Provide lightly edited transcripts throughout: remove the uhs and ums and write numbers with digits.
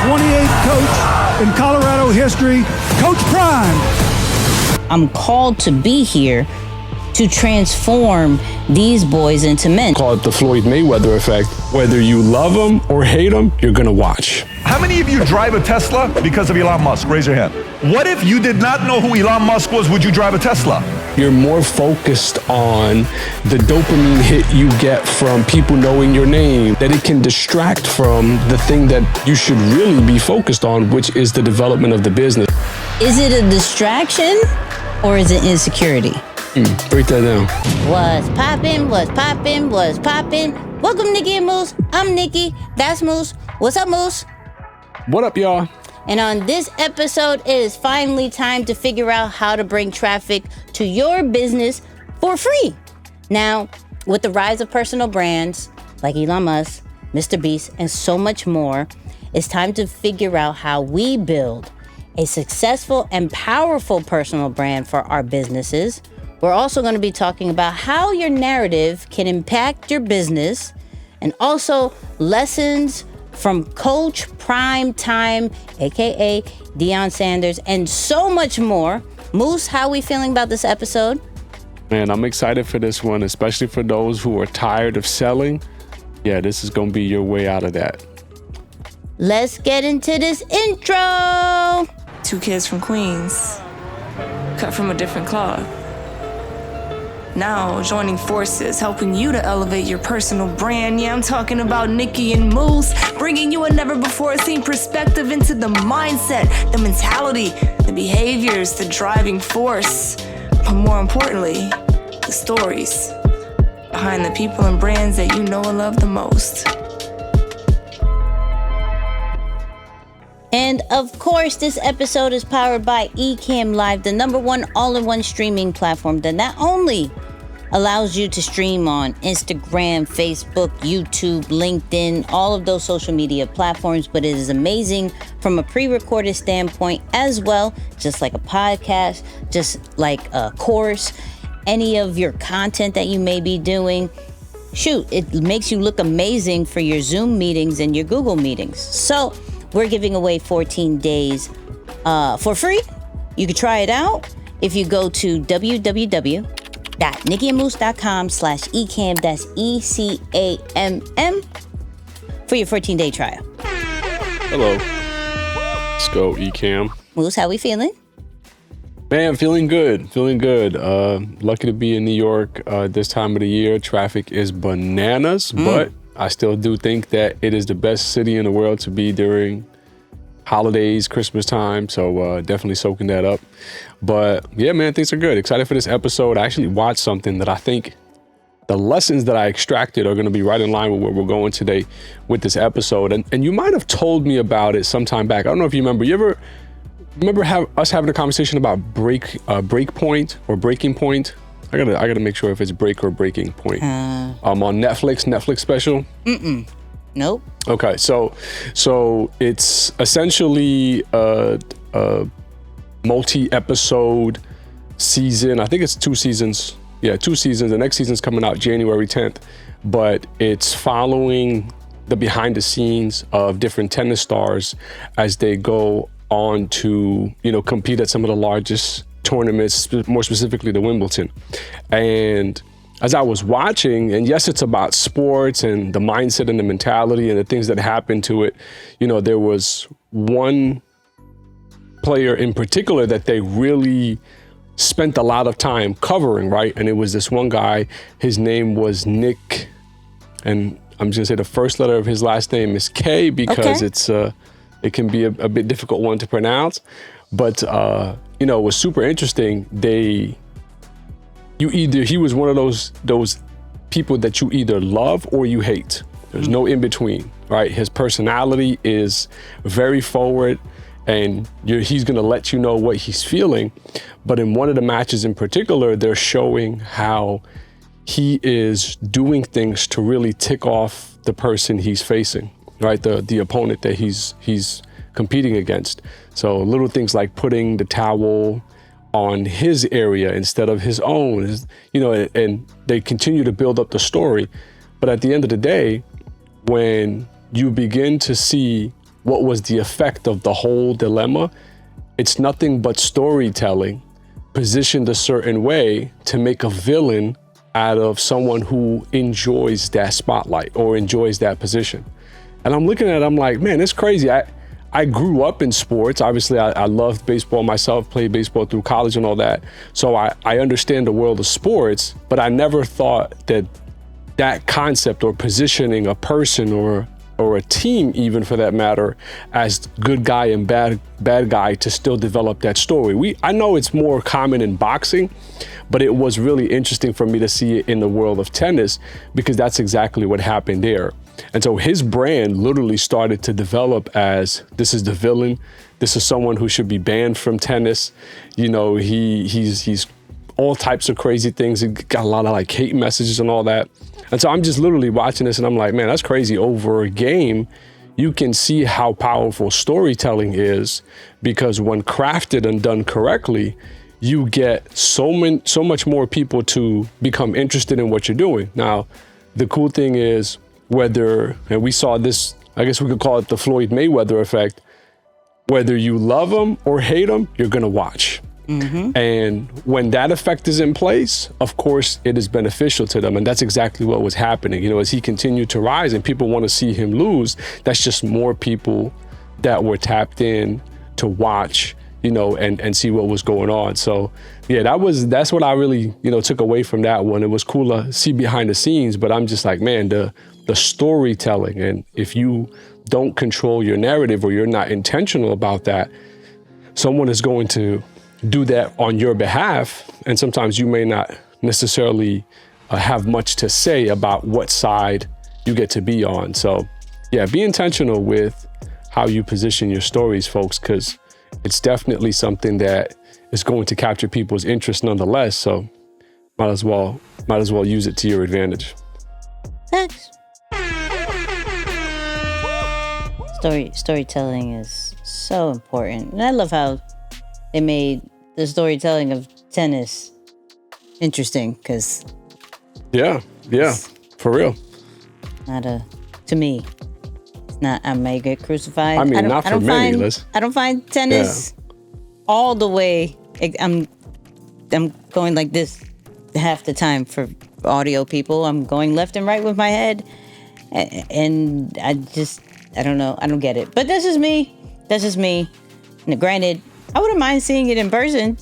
28th coach in Colorado history, Coach Prime. I'm called to be here to transform these boys into men. Call it the Floyd Mayweather effect. Whether you love them or hate them, you're gonna watch. How many of you drive a Tesla because of Elon Musk? Raise your hand. What if you did not know who Elon Musk was? Would you drive a Tesla? You're more focused on the dopamine hit you get from people knowing your name, that it can distract from the thing that you should really be focused on, which is the development of the business. Is it a distraction or is it insecurity? Break that down. What's poppin', what's poppin', what's poppin'? Welcome, Nicky and Moose. I'm Nicky, that's Moose. What's up, Moose? What up, y'all? And on this episode, it is finally time to figure out how to bring traffic to your business for free. Now, with the rise of personal brands like Elon Musk, Mr. Beast, and so much more, it's time to figure out how we build a successful and powerful personal brand for our businesses. We're also going to be talking about how your narrative can impact your business, and also lessons from Coach Prime Time, aka Deion Sanders, and so much more. Moose, how are we feeling about this episode? Man, I'm excited for this one, especially for those who are tired of selling. Yeah, this is gonna be your way out of that. Let's get into this intro. 2 kids from Queens, cut from a different cloth. Now joining forces, helping you to elevate your personal brand. Yeah, I'm talking about Nicky and Moose, bringing you a never-before-seen perspective into the mindset, the mentality, the behaviors, the driving force, but more importantly, the stories behind the people and brands that you know and love the most. And of course, this episode is powered by Ecamm Live, the #1 all-in-one streaming platform that not only allows you to stream on Instagram, Facebook, YouTube, LinkedIn, all of those social media platforms, but it is amazing from a pre-recorded standpoint as well, just like a podcast, just like a course, any of your content that you may be doing. Shoot, it makes you look amazing for your Zoom meetings and your Google meetings. So we're giving away 14 days for free. You can try it out if you go to www.nickyandmoose.com/ecamm, that's ECAMM, for your 14-day trial. Hello. Let's go, Ecamm. Moose, how we feeling? Man, feeling good. Lucky to be in New York this time of the year. Traffic is bananas, but I still do think that it is the best city in the world to be during holidays, Christmas time. So definitely soaking that up. But yeah, man, things are good. Excited for this episode. I actually watched something that I think the lessons that I extracted are going to be right in line with where we're going today with this episode. And you might have told me about it sometime back. I don't know if you remember. You ever remember us having a conversation about break point or breaking point? I gotta make sure if it's break or breaking point. On Netflix special. Nope. Okay, so it's essentially a multi-episode season. I think it's 2 seasons. Yeah, 2 seasons. The next season's coming out January 10th, but it's following the behind the scenes of different tennis stars as they go on to, compete at some of the largest tournaments, more specifically the Wimbledon. And as I was watching, and yes, it's about sports and the mindset and the mentality and the things that happen to it, there was one player in particular that they really spent a lot of time covering, right? And it was this one guy, his name was Nick, and I'm just gonna say the first letter of his last name is K because it can be a bit difficult one to pronounce. But it was super interesting. He was one of those people that you either love or you hate. There's no in between, right? His personality is very forward, and he's gonna let you know what he's feeling. But in one of the matches in particular, they're showing how he is doing things to really tick off the person he's facing, right? The opponent that he's competing against. So little things like putting the towel on his area instead of his own, and they continue to build up the story. But at the end of the day, when you begin to see what was the effect of the whole dilemma? It's nothing but storytelling positioned a certain way to make a villain out of someone who enjoys that spotlight or enjoys that position. And I'm looking at it, I'm like, man, it's crazy. I grew up in sports. Obviously, I loved baseball myself, played baseball through college and all that. So I understand the world of sports, but I never thought that concept or positioning a person or a team, even for that matter, as good guy and bad guy to still develop that story. I know it's more common in boxing, but it was really interesting for me to see it in the world of tennis because that's exactly what happened there. And so his brand literally started to develop as, this is the villain. This is someone who should be banned from tennis. You know, he's all types of crazy things. He got a lot of like hate messages and all that. And so I'm just literally watching this and I'm like, man, that's crazy. Over a game, you can see how powerful storytelling is, because when crafted and done correctly, you get so much more people to become interested in what you're doing. Now, the cool thing is, and we saw this, I guess we could call it the Floyd Mayweather effect, whether you love him or hate him, you're gonna watch. Mm-hmm. And when that effect is in place, of course, it is beneficial to them. And that's exactly what was happening. You know, as he continued to rise and people want to see him lose, that's just more people that were tapped in to watch, you know, and see what was going on. So yeah, that's what I really, you know, took away from that one. It was cool to see behind the scenes, but I'm just like, man, the storytelling, and if you don't control your narrative or you're not intentional about that, someone is going to do that on your behalf. And sometimes you may not necessarily have much to say about what side you get to be on. So yeah, be intentional with how you position your stories, folks, because it's definitely something that is going to capture people's interest nonetheless. So might as well use it to your advantage. Thanks. Storytelling is so important. And I love how they made the storytelling of tennis interesting, because yeah, for real. To me, it's not, I may get crucified. I mean, not for many, Liz. I don't find tennis all the way. I'm going like this half the time for audio people. I'm going left and right with my head. And I don't know. I don't get it. But that's just me. And granted, I wouldn't mind seeing it in person.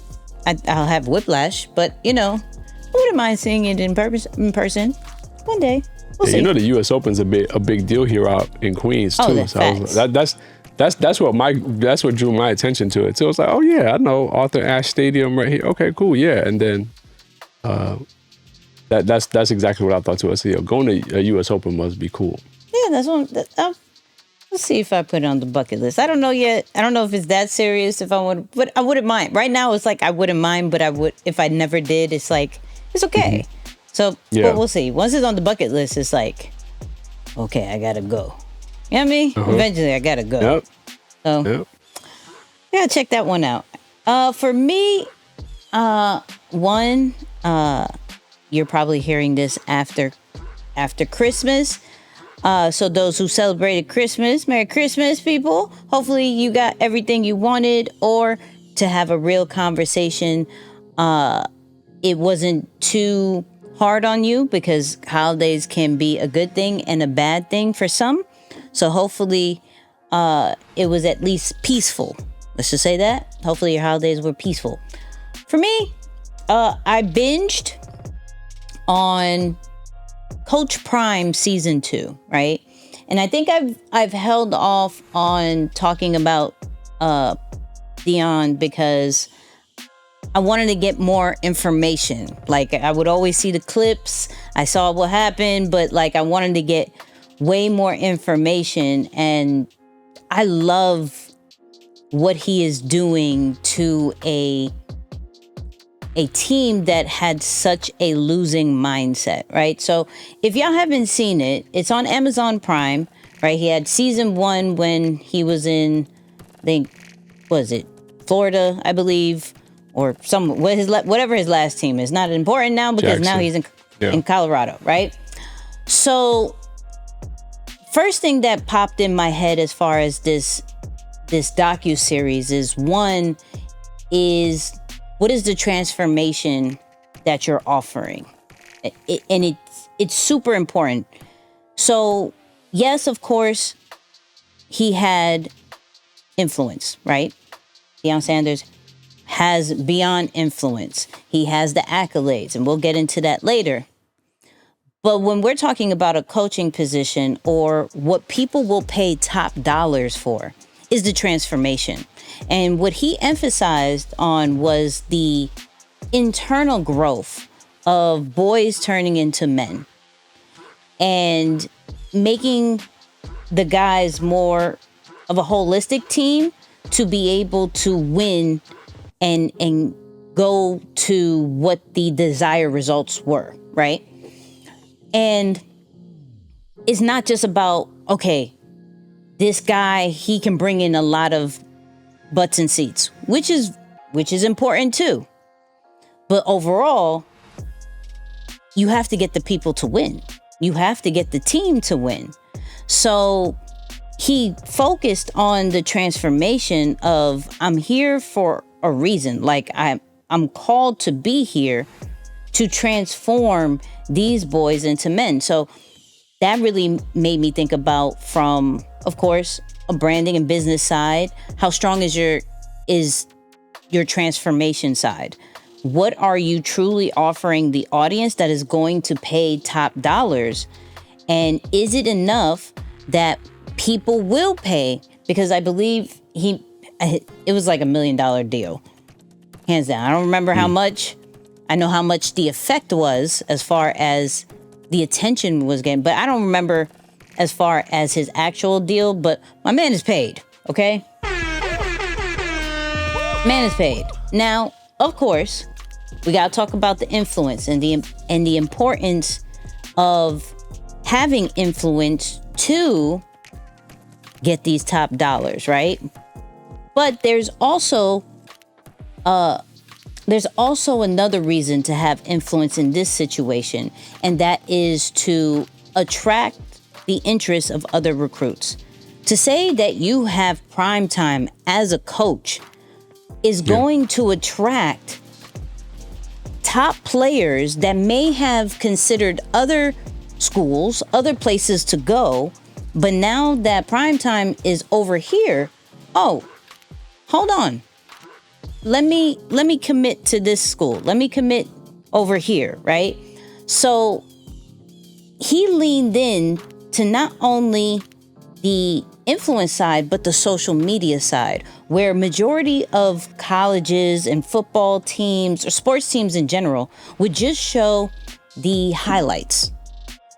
I'll have whiplash, but you know, I wouldn't mind seeing it in person one day. We'll see. You know, the U.S. Open's a big deal here out in Queens too. Oh, so that's what drew my attention to it. So it was like, oh yeah, I know Arthur Ashe Stadium right here. Okay, cool, yeah. And then that's exactly what I thought too. So going to a U.S. Open must be cool. Yeah, that's one. Let's see if I put it on the bucket list. I don't know yet. I don't know if it's that serious. If I would, but I wouldn't mind. Right now, it's like I wouldn't mind, but I would if I never did. It's like it's okay. Mm-hmm. So, but we'll see. Once it's on the bucket list, it's like, okay, I gotta go. You know what I mean? Uh-huh. Eventually, I gotta go. Yep. So, yeah, check that one out. For me, you're probably hearing this after Christmas. So those who celebrated Christmas, Merry Christmas, people. Hopefully you got everything you wanted, or to have a real conversation. It wasn't too hard on you, because holidays can be a good thing and a bad thing for some. So hopefully it was at least peaceful. Let's just say that. Hopefully your holidays were peaceful. For me, I binged on Coach Prime season 2, right? And I think I've held off on talking about Dion because I wanted to get more information. Like, I would always see the clips. I saw what happened, but like I wanted to get way more information. And I love what he is doing to a team that had such a losing mindset, right? So if y'all haven't seen it, it's on Amazon Prime, right? He had season 1 when he was in, I think, was it Florida, I believe, or whatever his last team is. Not important now because Jackson. Now he's in Colorado, right? So first thing that popped in my head as far as this docuseries is, one is, what is the transformation that you're offering? And it's super important. So yes, of course, he had influence, right? Deion Sanders has beyond influence. He has the accolades, and we'll get into that later. But when we're talking about a coaching position, or what people will pay top dollars for, is the transformation. And what he emphasized on was the internal growth of boys turning into men, and making the guys more of a holistic team to be able to win and go to what the desired results were, right? And it's not just about, okay, this guy, he can bring in a lot of butts and seats, which is important too. But overall, you have to get the people to win. You have to get the team to win. So he focused on the transformation of, I'm here for a reason. Like, I'm called to be here to transform these boys into men. So that really made me think about, from, of course, a branding and business side, how strong is your transformation side? What are you truly offering the audience that is going to pay top dollars? And is it enough that people will pay? Because I believe it was like $1 million deal. Hands down. I don't remember how much. I know how much the effect was as far as the attention was getting, but I don't remember as far as his actual deal. But my man is paid, okay? Man is paid. Now, of course, we got to talk about the influence and the importance of having influence to get these top dollars, right? But there's also another reason to have influence in this situation, and that is to attract the interest of other recruits. To say that you have prime time as a coach is going to attract top players that may have considered other schools, other places to go, but now that prime time is over here, oh, hold on. Let me commit to this school. Let me commit over here, right? So he leaned in to not only the influence side, but the social media side, where majority of colleges and football teams or sports teams in general would just show the highlights,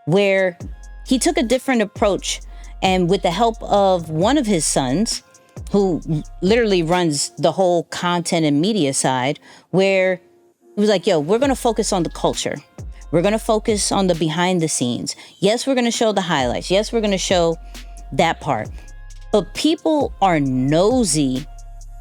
where he took a different approach. And with the help of one of his sons, who literally runs the whole content and media side, where he was like, yo, we're going to focus on the culture. We're going to focus on the behind the scenes. Yes, we're going to show the highlights. Yes, we're going to show that part. But people are nosy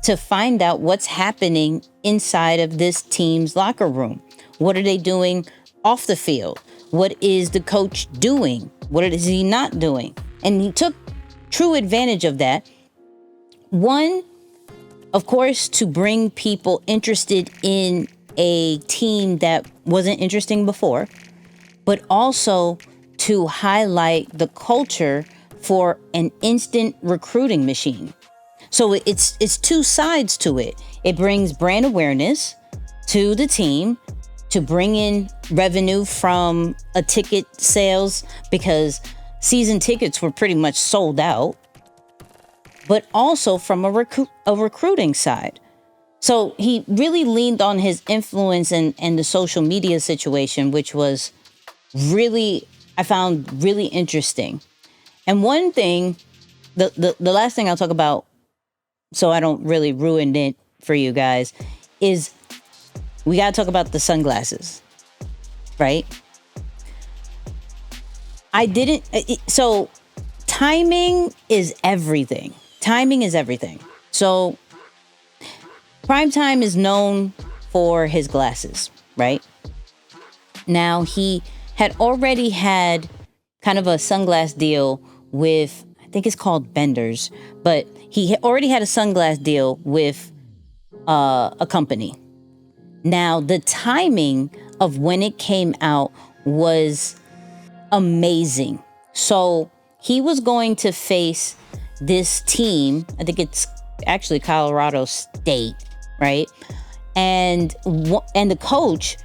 to find out what's happening inside of this team's locker room. What are they doing off the field? What is the coach doing? What is he not doing? And he took true advantage of that. One, of course, to bring people interested in a team that wasn't interesting before, but also to highlight the culture for an instant recruiting machine. So it's two sides to it. It brings brand awareness to the team, to bring in revenue from a ticket sales, because season tickets were pretty much sold out, but also from a recruiting side. So he really leaned on his influence and the social media situation, which was really, I found really interesting. And one thing, the last thing I'll talk about, so I don't really ruin it for you guys, is we got to talk about the sunglasses, right? So timing is everything. Timing is everything. So Primetime is known for his glasses, right? Now, he had already had kind of a sunglass deal with, I think it's called Benders, but he already had a sunglass deal with a company. Now, the timing of when it came out was amazing. So he was going to face this team. I think it's actually Colorado State, right? And the coach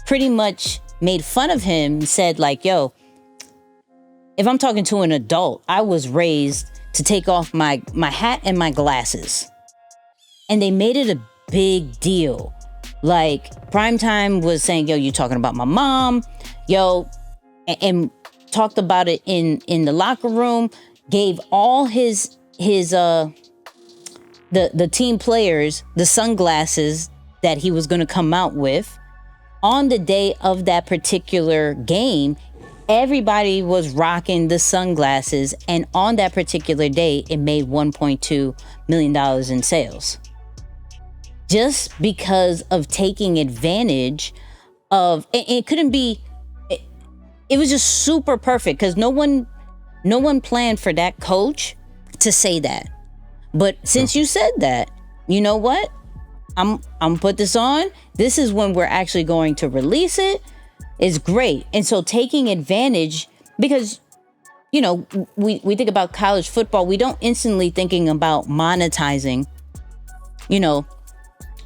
pretty much made fun of him, said like, yo, if I'm talking to an adult, I was raised to take off my hat and my glasses. And they made it a big deal. Like, Primetime was saying, yo, you talking about my mom, yo, and talked about it in the locker room, gave all his the team players the sunglasses that he was going to come out with. On the day of that particular game, everybody was rocking the sunglasses, and on that particular day, it made $1.2 million in sales. Just because of taking advantage of, it couldn't be, it was just super perfect because no one planned for that coach to say that. But since you said that, you know what? I'm put this on. This is when we're actually going to release it. It's great. And so taking advantage, because, you know, we think about college football, we don't instantly thinking about monetizing, you know.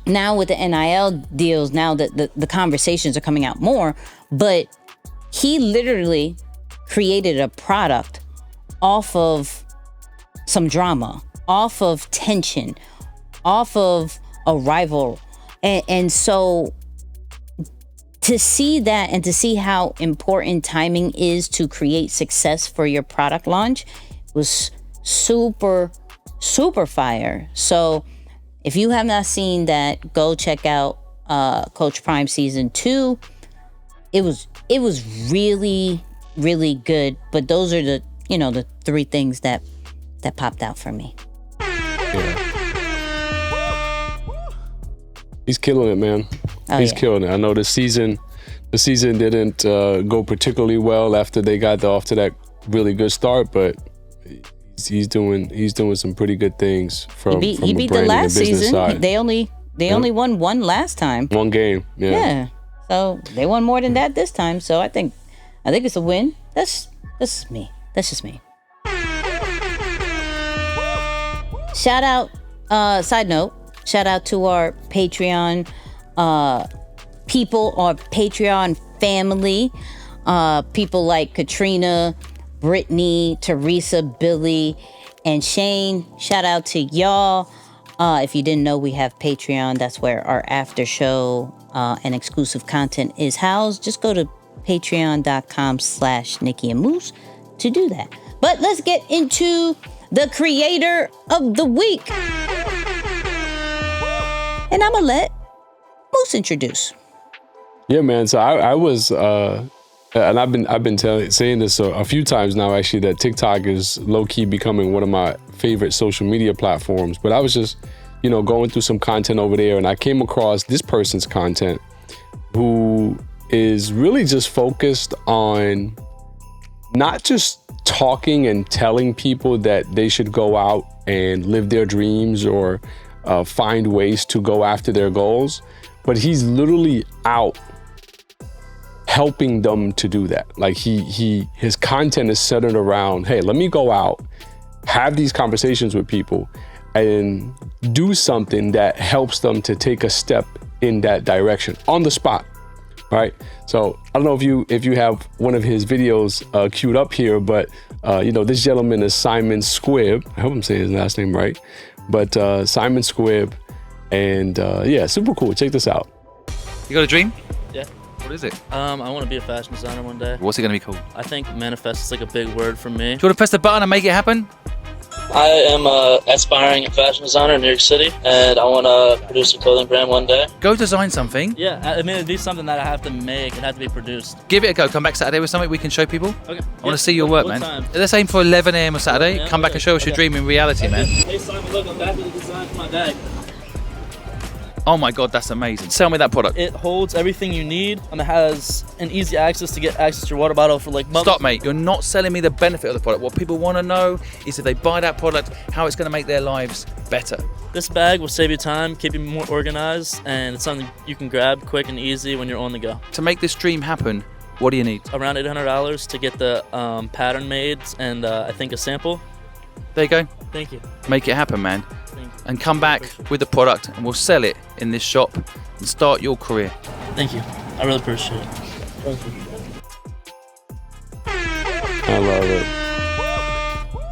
Now with the NIL deals, now that the conversations are coming out more, but he literally created a product off of some drama, off of tension, off of a rival. And so to see that and to see how important timing is to create success for your product launch was super, super fire. So if you have not seen that, go check out Coach Prime Season 2. It was really, really good. But those are the 3 things that popped out for me. Yeah. He's killing it, man. He's killing it. I know the season didn't go particularly well after they got off to that really good start, but he's doing some pretty good things from he a beat branding the last and business season. side. They only won one last time. One game, yeah. Yeah. So they won more than that this time. So I think it's a win. That's me. That's just me. Shout out, side note, shout out to our Patreon people, our Patreon family. People like Katrina, Brittany, Teresa, Billy, and Shane. Shout out to y'all. If you didn't know, we have Patreon. That's where our after show and exclusive content is housed. Just go to patreon.com/Nicky and Moose to do that. But let's get into the creator of the week. And I'm gonna let Moose introduce. Yeah, man. So I was, and I've been saying this a few times now, actually, that TikTok is low key becoming one of my favorite social media platforms. But I was just, going through some content over there, and I came across this person's content, who is really just focused on not just talking and telling people that they should go out and live their dreams or find ways to go after their goals, but he's literally out helping them to do that. Like his content is centered around, hey, let me go out, have these conversations with people and do something that helps them to take a step in that direction on the spot. Right. So I don't know if you have one of his videos queued up here, but this gentleman is Simon Squib. I hope I'm saying his last name right. But Simon Squib, and super cool. Check this out. You got a dream? Yeah. What is it? I want to be a fashion designer one day. What's it going to be called? I think manifest is like a big word for me. Do you want to press the button and make it happen? I am an aspiring fashion designer in New York City, and I want to produce a clothing brand one day. Go design something. Yeah, I mean, it'd be something that I have to make. It'd have to be produced. Give it a go. Come back Saturday with something we can show people. Okay. I want to see your work, man. Time? Let's aim for 11 a.m. on Saturday. Yeah, Come back and show us your dream in reality, man. Hey, Simon, look, I'm back with the design for my bag. Oh my God, that's amazing. Sell me that product. It holds everything you need, and it has an easy access to get access to your water bottle for like months. Stop, mate. You're not selling me the benefit of the product. What people want to know is if they buy that product, how it's going to make their lives better. This bag will save you time, keep you more organized, and it's something you can grab quick and easy when you're on the go. To make this dream happen, what do you need? Around $800 to get the pattern made and I think a sample. There you go. Thank you. Make it happen, man. Thank you. And come back with the product and we'll sell it in this shop and start your career. Thank you. I really appreciate it. Thank you. I love it.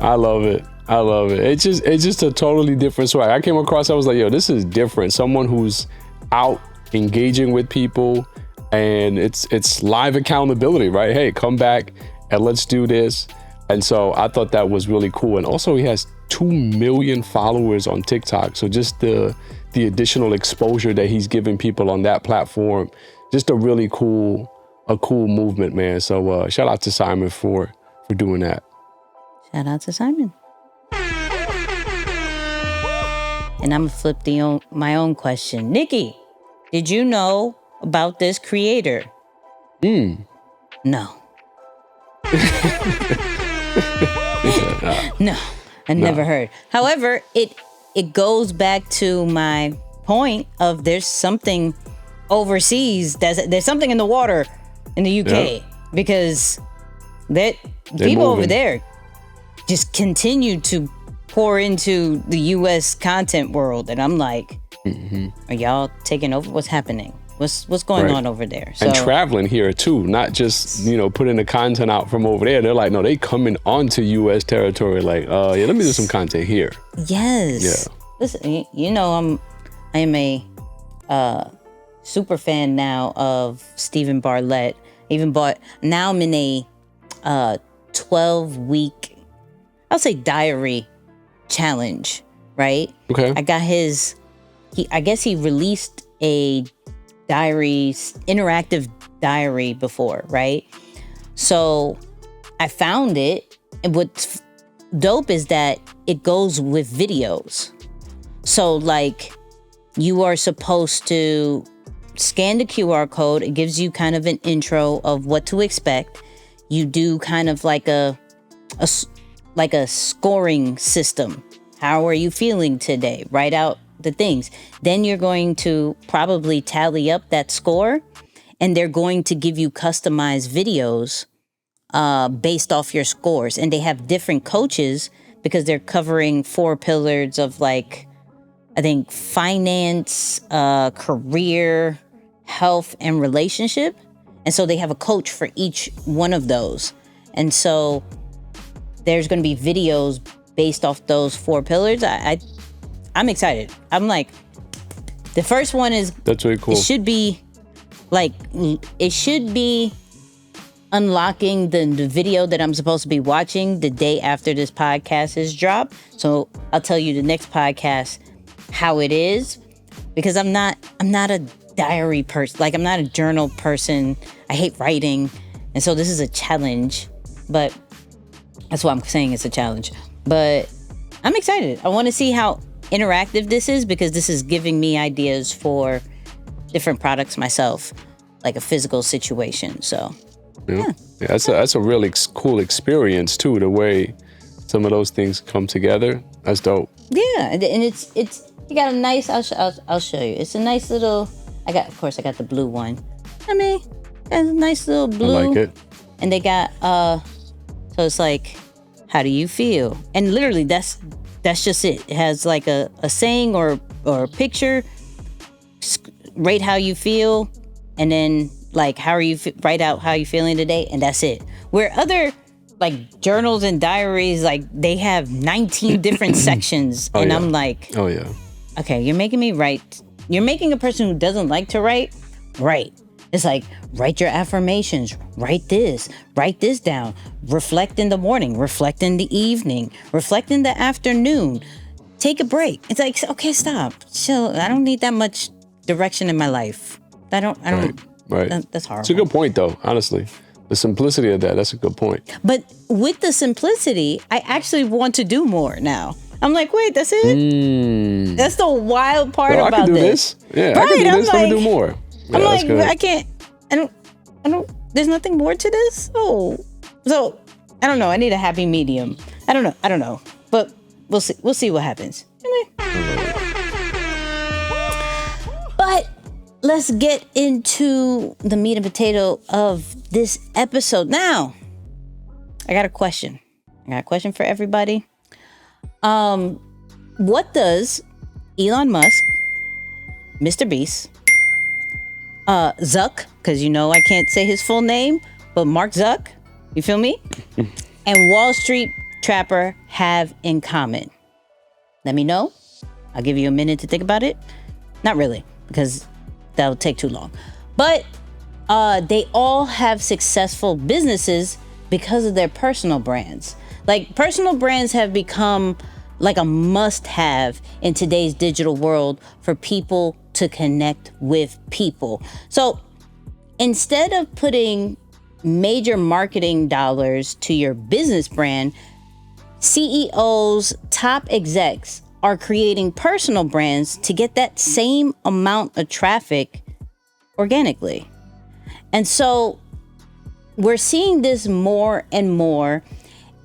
I love it. I love it. It's just a totally different swag. I came across, I was like, yo, this is different. Someone who's out engaging with people, and it's live accountability, right? Hey, come back and let's do this. And so I thought that was really cool. And also he has 2 million followers on TikTok. So just the additional exposure that he's giving people on that platform, just a really cool movement, man. So shout out to Simon for doing that. Shout out to Simon. And I'm gonna flip my own question. Nicky, did you know about this creator? No. No, I never heard. However, it goes back to my point of there's something overseas. There's something in the water in the UK because that people over there just continue to pour into the US content world, and I'm like, are y'all taking over? What's happening? What's going on over there? So, and traveling here too, not just, putting the content out from over there. They're like, no, they coming onto US territory like, let me do some content here. Yes. Yeah. Listen, I am a super fan now of Stephen Bartlett. Now I'm in a 12-week, I'll say diary challenge, right? Okay. I got I guess he released a interactive diary before, right? So I found it, and what's dope is that it goes with videos. So like you are supposed to scan the QR code. It gives you kind of an intro of what to expect. You do kind of like a scoring system. How are you feeling today? Write out the things. Then you're going to probably tally up that score, and they're going to give you customized videos based off your scores. And they have different coaches because they're covering 4 pillars of like, I think, finance, career, health, and relationship. And so they have a coach for each one of those. And so there's going to be videos based off those 4 pillars. I'm excited. I'm like, the first one is, that's really cool. It should be unlocking the video that I'm supposed to be watching the day after this podcast is dropped. So I'll tell you the next podcast how it is, because I'm not a diary person. Like, I'm not a journal person. I hate writing. And so this is a challenge, but that's why I'm saying it's a challenge. But I'm excited. I want to see how interactive this is, because this is giving me ideas for different products myself, like a physical situation. So yeah, that's a really cool experience too, the way some of those things come together. That's dope. Yeah, and it's you got a nice, I'll show you. It's a nice little, I got the blue one. I mean, it's a nice little blue. I like it. And they got so it's like, how do you feel? And literally that's just it. It has like a saying or a picture. Rate how you feel, and then like write out how you feeling today, and that's it. Where other like journals and diaries, like they have 19 different sections, and I'm like, oh yeah, okay, you're making me write. You're making a person who doesn't like to write. It's like, write your affirmations, write this down, reflect in the morning, reflect in the evening, reflect in the afternoon, take a break. It's like, okay, stop, chill. I don't need that much direction in my life. I don't. Right. That's horrible. It's a good point though, honestly. The simplicity of that's a good point. But with the simplicity, I actually want to do more now. I'm like, wait, that's it? That's the wild part Well, about I can do this. this. Yeah, Right, I can do I'm this. Let me do like- more. Yeah, I'm that's like, good. I don't, there's nothing more to this? Oh. So, I don't know. I need a happy medium. I don't know. But we'll see what happens. But let's get into the meat and potato of this episode. Now, I got a question. For everybody. What does Elon Musk, Mr. Beast, Zuck, because I can't say his full name, but Mark Zuck, you feel me? And Wall Street Trapper have in common? Let me know. I'll give you a minute to think about it. Not really, because that'll take too long. But they all have successful businesses because of their personal brands. Like, personal brands have become like a must-have in today's digital world for people to connect with people. So instead of putting major marketing dollars to your business brand, CEOs, top execs are creating personal brands to get that same amount of traffic organically. And so we're seeing this more and more,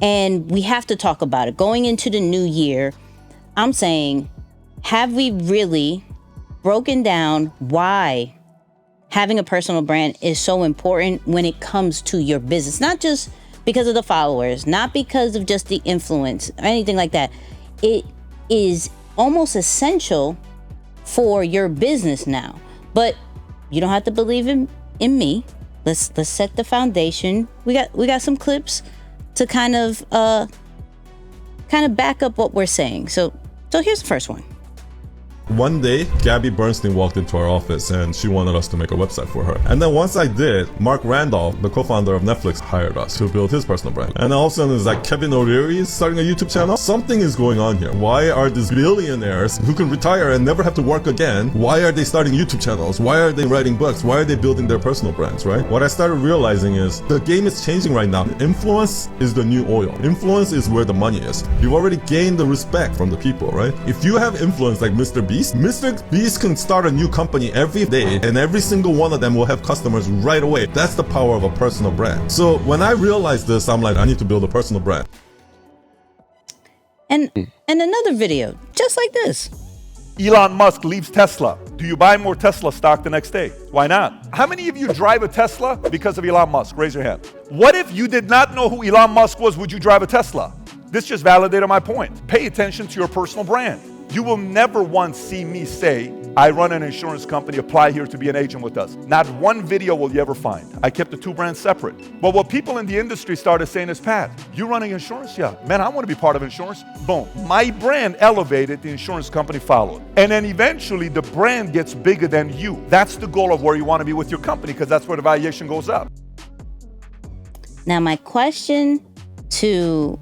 and we have to talk about it. Going into the new year, I'm saying, have we really broken down why having a personal brand is so important when it comes to your business? Not just because of the followers, not because of just the influence or anything like that. It is almost essential for your business now. But you don't have to believe in me. Let's set the foundation. We got some clips to kind of back up what we're saying. So here's the first one. One day, Gabby Bernstein walked into our office and she wanted us to make a website for her. And then once I did, Mark Randolph, the co-founder of Netflix, hired us to build his personal brand. And all of a sudden it's like Kevin O'Leary is starting a YouTube channel. Something is going on here. Why are these billionaires who can retire and never have to work again, why are they starting YouTube channels? Why are they writing books? Why are they building their personal brands, right? What I started realizing is the game is changing right now. Influence is the new oil. Influence is where the money is. You've already gained the respect from the people, right? If you have influence like Mr. Beast can start a new company every day and every single one of them will have customers right away. That's the power of a personal brand. So when I realized this, I'm like, I need to build a personal brand. And another video just like this. Elon Musk leaves Tesla. Do you buy more Tesla stock the next day? Why not? How many of you drive a Tesla because of Elon Musk? Raise your hand. What if you did not know who Elon Musk was? Would you drive a Tesla? This just validated my point. Pay attention to your personal brand. You will never once see me say, I run an insurance company, apply here to be an agent with us. Not one video will you ever find. I kept the two brands separate. But what people in the industry started saying is, Pat, you running insurance? Yeah. Man, I want to be part of insurance. Boom. My brand elevated, the insurance company followed. And then eventually the brand gets bigger than you. That's the goal of where you want to be with your company, because that's where the valuation goes up. Now, my question to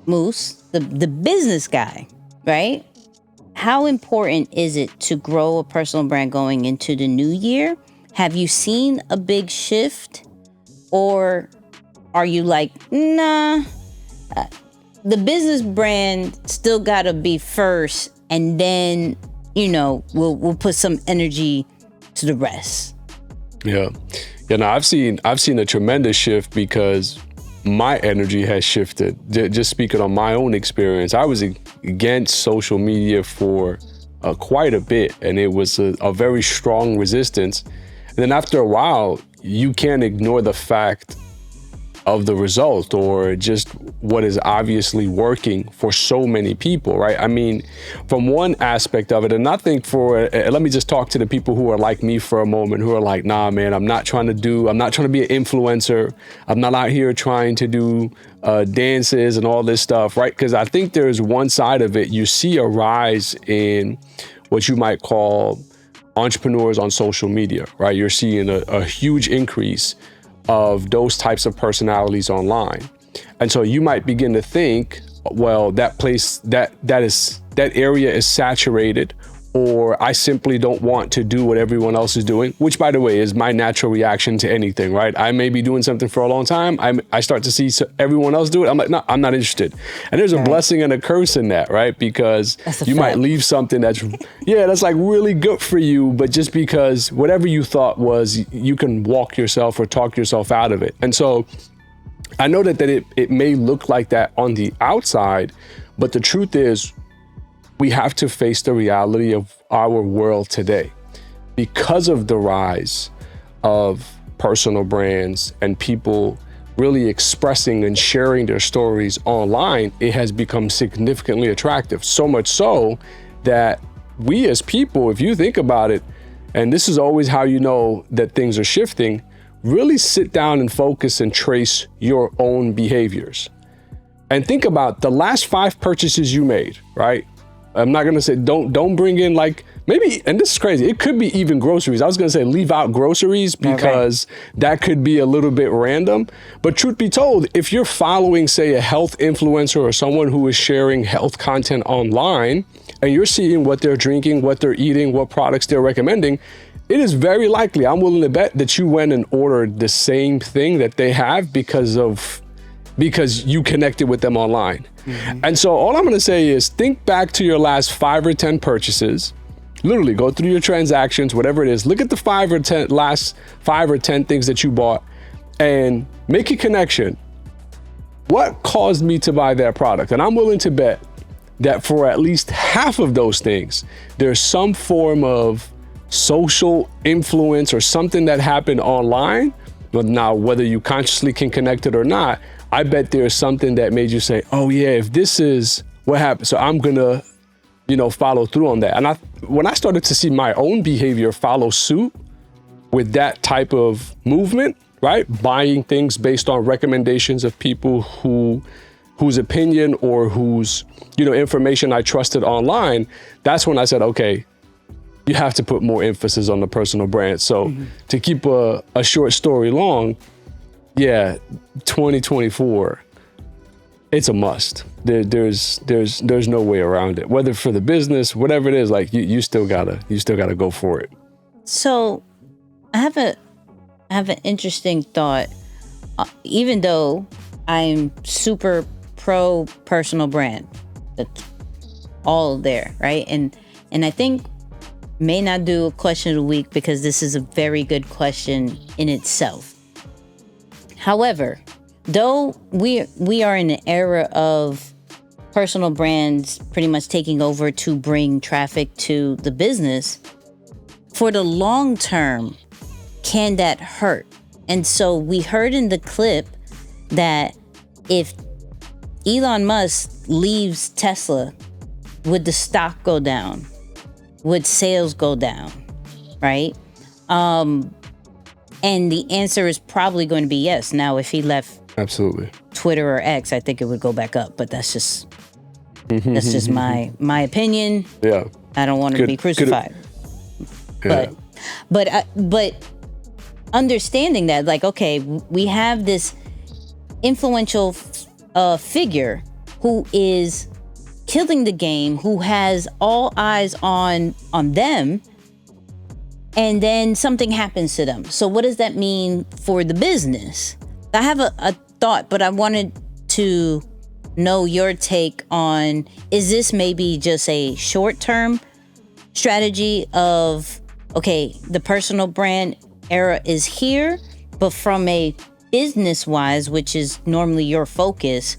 Moose, the business guy, right? How important is it to grow a personal brand going into the new year? Have you seen a big shift? Or are you like, nah, the business brand still gotta be first, and then, we'll put some energy to the rest? Yeah. No, I've seen a tremendous shift because my energy has shifted. Just speaking on my own experience, I was against social media for quite a bit, and it was a very strong resistance. And then after a while, you can't ignore the fact of the result, or just what is obviously working for so many people, right? I mean, from one aspect of it, and I think let me just talk to the people who are like me for a moment, who are like, nah, man, I'm not trying to be an influencer. I'm not out here trying to do dances and all this stuff, right? Because I think there's one side of it. You see a rise in what you might call entrepreneurs on social media, right? You're seeing a huge increase of those types of personalities online. And so you might begin to think, well, that area is saturated, or I simply don't want to do what everyone else is doing, which, by the way, is my natural reaction to anything, right? I may be doing something for a long time. I start to see everyone else do it. I'm like, no, I'm not interested. And there's a blessing and a curse in that, right? Because you might leave something that's like really good for you, but just because whatever you thought was, you can walk yourself or talk yourself out of it. And so I know that it may look like that on the outside, but the truth is, we have to face the reality of our world today. Because of the rise of personal brands and people really expressing and sharing their stories online, it has become significantly attractive. So much so that we as people, if you think about it, and this is always how you know that things are shifting, really sit down and focus and trace your own behaviors. And think about the last 5 purchases you made, right? I'm not gonna say don't bring in like maybe, and this is crazy, it could be even groceries. I was gonna say leave out groceries because that could be a little bit random. But truth be told, if you're following, say, a health influencer or someone who is sharing health content online, and you're seeing what they're drinking, what they're eating, what products they're recommending, it is very likely, I'm willing to bet, that you went and ordered the same thing that they have because you connected with them online. And so all I'm gonna say is think back to your last 5 or 10 purchases. Literally go through your transactions, whatever it is, look at the last 5 or 10 things that you bought and make a connection. What caused me to buy that product? And I'm willing to bet that for at least half of those things, there's some form of social influence or something that happened online. But now, whether you consciously can connect it or not, I bet there's something that made you say, oh yeah, if this is what happened, so I'm gonna, follow through on that. And when I started to see my own behavior follow suit with that type of movement, right? Buying things based on recommendations of people whose opinion or whose, information I trusted online, that's when I said, okay, you have to put more emphasis on the personal brand. So to keep a short story long, 2024, it's a must. There's no way around it. Whether for the business, whatever it is, like you still gotta go for it. So I have an interesting thought. Even though I'm super pro personal brand, that's all there, right? And I think may not do a question of the week because this is a very good question in itself. However, though we are in an era of personal brands pretty much taking over to bring traffic to the business, for the long term, can that hurt? And so we heard in the clip that if Elon Musk leaves Tesla, would the stock go down? Would sales go down, right? And the answer is probably going to be yes. Now, if he left absolutely Twitter or X, I think it would go back up. But that's just my opinion. Yeah, I don't want to be crucified. But understanding that, like, okay, we have this influential figure who is killing the game, who has all eyes on them, and then something happens to them. So what does that mean for the business? I have a thought, but I wanted to know your take on, is this maybe just a short-term strategy of, okay, the personal brand era is here, but from a business-wise, which is normally your focus,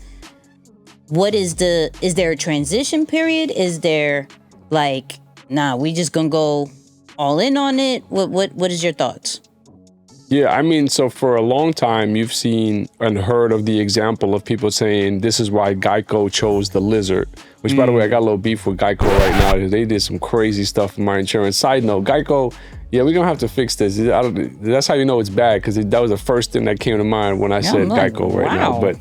is there a transition period? Is there like, nah, we just gonna go all in on it? What is your thoughts? Yeah, I mean, so for a long time, you've seen and heard of the example of people saying, this is why Geico chose the lizard, which, by the way, I got a little beef with Geico right now. They did some crazy stuff in my insurance. Side note, Geico, we're going to have to fix this. That's how you know it's bad, because that was the first thing that came to mind when I said Geico right now. But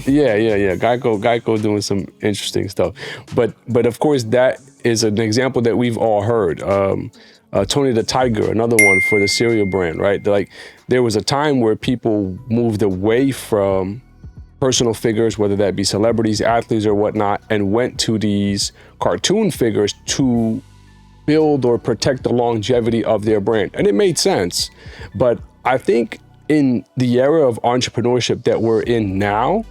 yeah. Geico doing some interesting stuff. But of course, that is an example that we've all heard. Tony the Tiger, another one for the cereal brand, right? Like, there was a time where people moved away from personal figures, whether that be celebrities, athletes, or whatnot, and went to these cartoon figures to build or protect the longevity of their brand. And it made sense. But I think in the era of entrepreneurship that we're in now,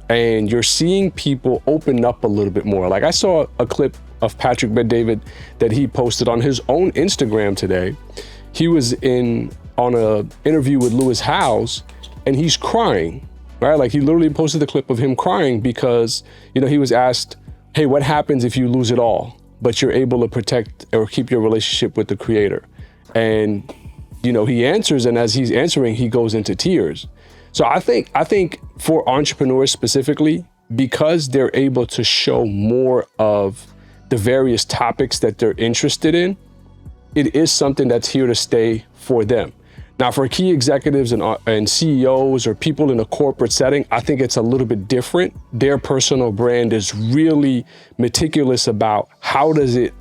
and you're seeing people open up a little bit more. Like I saw a clip of Patrick Bet-David that he posted on his own Instagram today. He was on a interview with Lewis Howes, and he's crying, right? Like he literally posted the clip of him crying because, he was asked, hey, what happens if you lose it all, but you're able to protect or keep your relationship with the creator? And, he answers, and as he's answering, he goes into tears. So I think for entrepreneurs specifically, because they're able to show more of the various topics that they're interested in, it is something that's here to stay for them. Now, for key executives and CEOs or people in a corporate setting, I think it's a little bit different. Their personal brand is really meticulous about how does it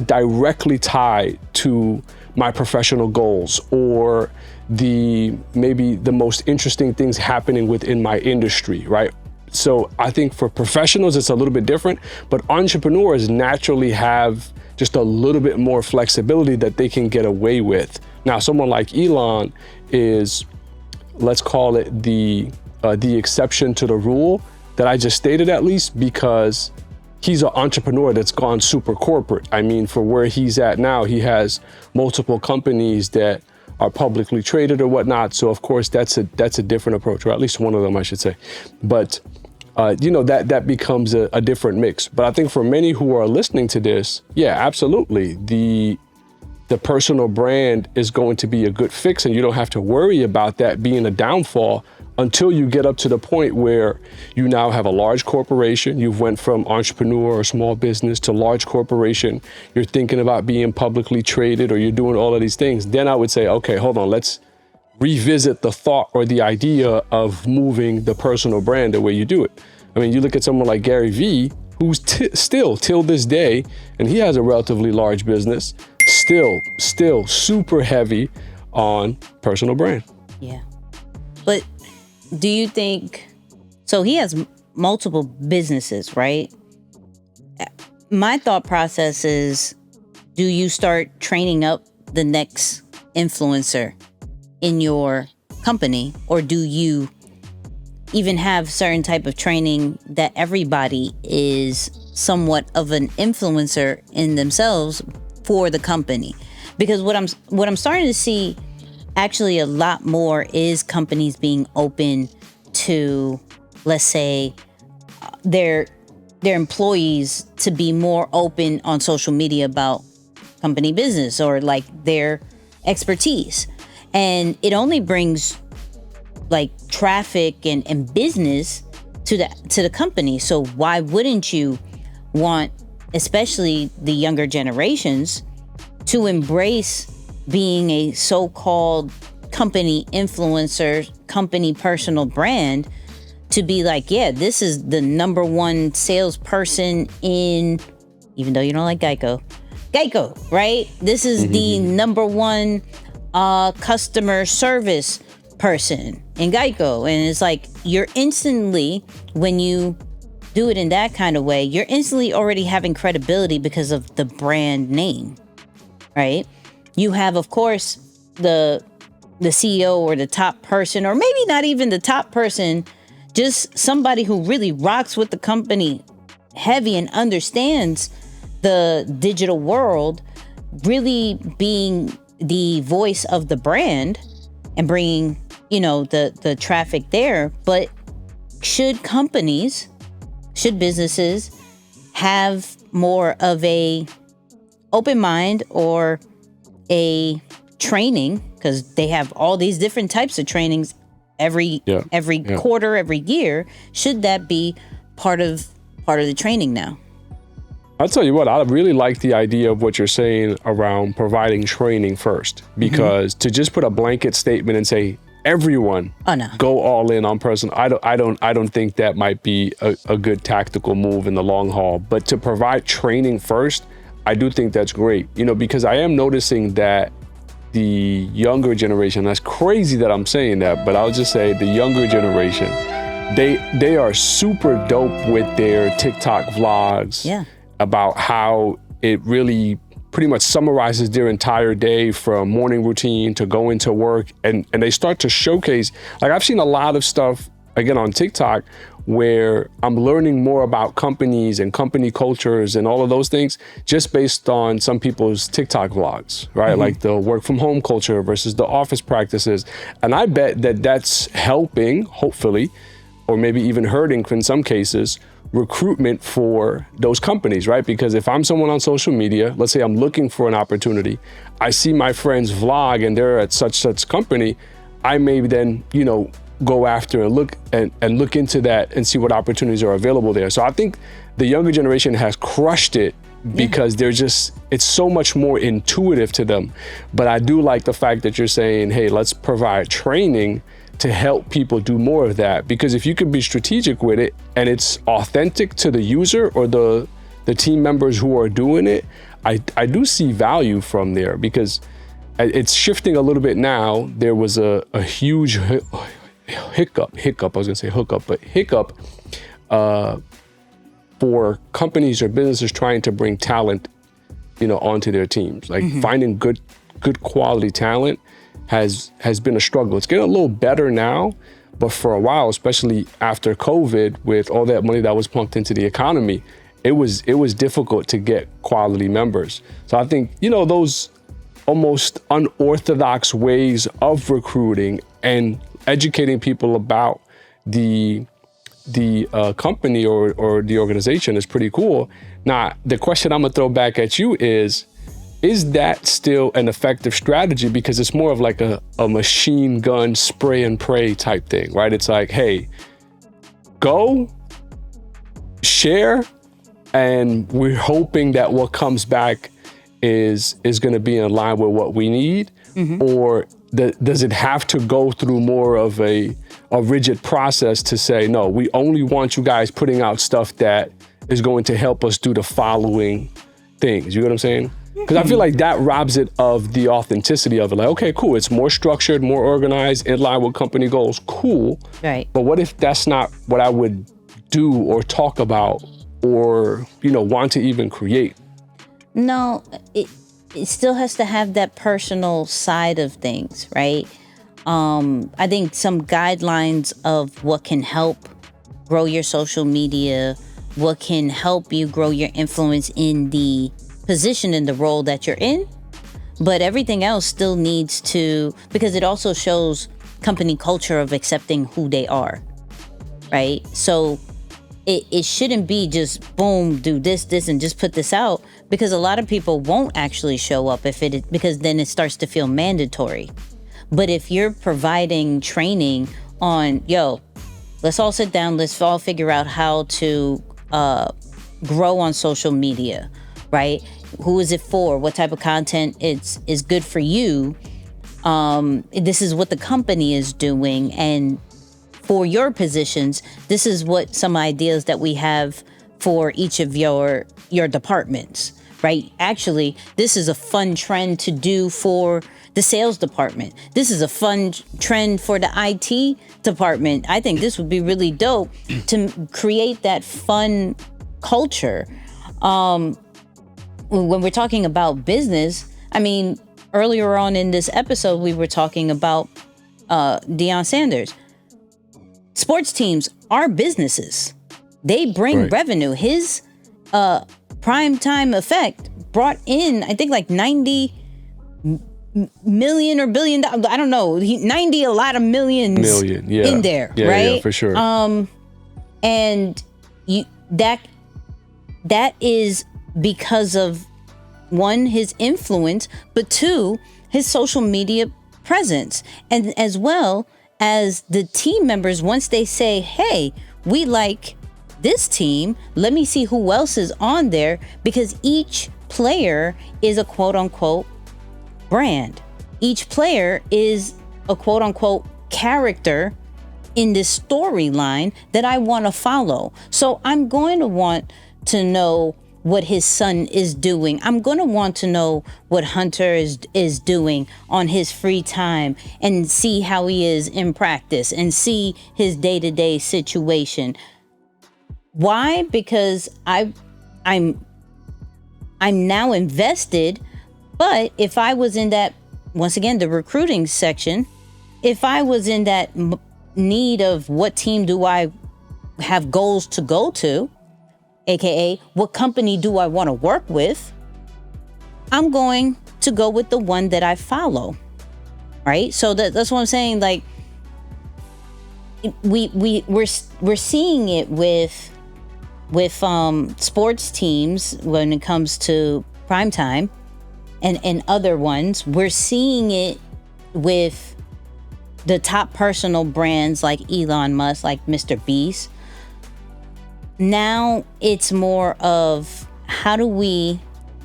directly tie to my professional goals or maybe the most interesting things happening within my industry, right? So I think for professionals, it's a little bit different, but entrepreneurs naturally have just a little bit more flexibility that they can get away with. Now, someone like Elon is, let's call it the exception to the rule that I just stated, at least, because he's an entrepreneur that's gone super corporate. I mean, for where he's at now, he has multiple companies that are publicly traded or whatnot. So of course, that's a different approach, or at least one of them, I should say. But that becomes a different mix. But I think for many who are listening to this, yeah, absolutely. The personal brand is going to be a good fix, and you don't have to worry about that being a downfall until you get up to the point where you now have a large corporation. You've went from entrepreneur or small business to large corporation. You're thinking about being publicly traded, or you're doing all of these things. Then I would say, okay, hold on, let's revisit the thought or the idea of moving the personal brand the way you do it. I mean, you look at someone like Gary Vee, who's still till this day, and he has a relatively large business, still super heavy on personal brand. Yeah. But do you think, so he has multiple businesses, right? My thought process is, do you start training up the next influencer in your company, or do you even have certain type of training that everybody is somewhat of an influencer in themselves for the company? Because what I'm starting to see actually a lot more is companies being open to, let's say, their employees to be more open on social media about company business or like their expertise. And it only brings like traffic and business to the company. So why wouldn't you want, especially the younger generations, to embrace being a so-called company influencer, company personal brand, to be like, yeah, this is the number one salesperson in, even though you don't like Geico, right? This is the number one customer service person in Geico. And it's like, you're instantly, when you do it in that kind of way, you're instantly already having credibility because of the brand name, right? You have, of course, the CEO or the top person, or maybe not even the top person, just somebody who really rocks with the company heavy and understands the digital world, really being the voice of the brand and bringing, the traffic there. But should businesses have more of a open mind or a training, because they have all these different types of trainings every quarter, every year? Should that be part of the training now? I'll tell you what, I really like the idea of what you're saying around providing training first, because to just put a blanket statement and say everyone go all in on personal, I don't think that might be a good tactical move in the long haul. But to provide training first, I do think that's great, because I am noticing that the younger generation, that's crazy that I'm saying that, but I'll just say the younger generation, they are super dope with their TikTok vlogs about how it really pretty much summarizes their entire day from morning routine to going to work. And they start to showcase, like I've seen a lot of stuff, again, on TikTok, where I'm learning more about companies and company cultures and all of those things just based on some people's TikTok vlogs, right? Like the work from home culture versus the office practices. And I bet that that's helping, hopefully, or maybe even hurting in some cases, recruitment for those companies, right? Because if I'm someone on social media, let's say I'm looking for an opportunity, I see my friends vlog and they're at such company, I may then, go after and look into that and see what opportunities are available there. So I think the younger generation has crushed it because it's so much more intuitive to them. But I do like the fact that you're saying, hey, let's provide training to help people do more of that. Because if you can be strategic with it and it's authentic to the user or the team members who are doing it, I do see value from there, because it's shifting a little bit now. There was a huge hiccup for companies or businesses trying to bring talent, onto their teams. Like finding good quality talent has been a struggle. It's getting a little better now, but for a while, especially after COVID, with all that money that was pumped into the economy, it was difficult to get quality members. So I think, those almost unorthodox ways of recruiting and educating people about the company or the organization is pretty cool. Now, the question I'm gonna throw back at you is that still an effective strategy? Because it's more of like a machine gun spray and pray type thing, right? It's like, hey, go, share, and we're hoping that what comes back is gonna be in line with what we need, or does it have to go through more of a rigid process to say, no, we only want you guys putting out stuff that is going to help us do the following things? You know what I'm saying? Because I feel like that robs it of the authenticity of it. Like, okay, cool, it's more structured, more organized, in line with company goals, cool. Right. But what if that's not what I would do or talk about or, want to even create? No, it still has to have that personal side of things, right? I think some guidelines of what can help grow your social media, what can help you grow your influence in the position in the role that you're in, but everything else still needs to, because it also shows company culture of accepting who they are, right? So it shouldn't be just boom, do this, and just put this out, because a lot of people won't actually show up because then it starts to feel mandatory. But if you're providing training on, let's all sit down, let's all figure out how to grow on social media, right? Who is it for? What type of content is good for you? This is what the company is doing, and for your positions, this is what some ideas that we have for each of your departments, right? Actually, this is a fun trend to do for the sales department. This is a fun trend for the IT department. I think this would be really dope to create that fun culture. When we're talking about business, I mean, earlier on in this episode, we were talking about Deion Sanders. Sports teams are businesses. They bring revenue. His primetime effect brought in, I think, like 90 million or $billion. I don't know. 90, a lot of millions in there, right? Yeah, for sure. And that is because of, one, his influence, but two, his social media presence, and as well as the team members, once they say, hey, we like this team, let me see who else is on there, because each player is a quote unquote brand. Each player is a quote unquote character in this storyline that I want to follow. So I'm going to want to know what his son is doing. I'm going to want to know what Hunter is doing on his free time, and see how he is in practice, and see his day-to-day situation. Why? Because I'm I'm now invested. But if I was in that, once again, the recruiting section, if I was in that need of what team do I have goals to go to, AKA what company do I want to work with, I'm going to go with the one that I follow, right? So that's what I'm saying. Like, we're seeing it with sports teams when it comes to primetime and other ones. We're seeing it with the top personal brands like Elon Musk, like Mr. Beast. Now it's more of how do we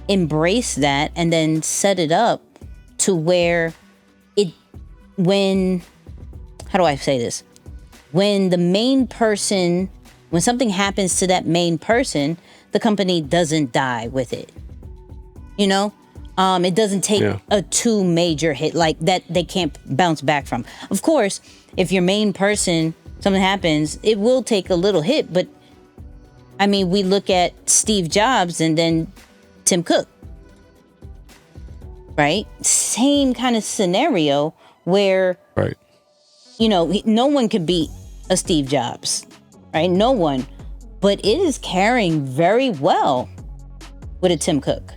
embrace that and then set it up to where how do I say this? When the main person, when something happens to that main person, the company doesn't die with it. You know? It doesn't take a too major hit like that they can't bounce back from. Of course, if your main person, something happens, it will take a little hit. But I mean, we look at Steve Jobs and then Tim Cook, right? Same kind of scenario where, right, you know, no one could beat a Steve Jobs, right? No one. But it is carrying very well with a Tim Cook.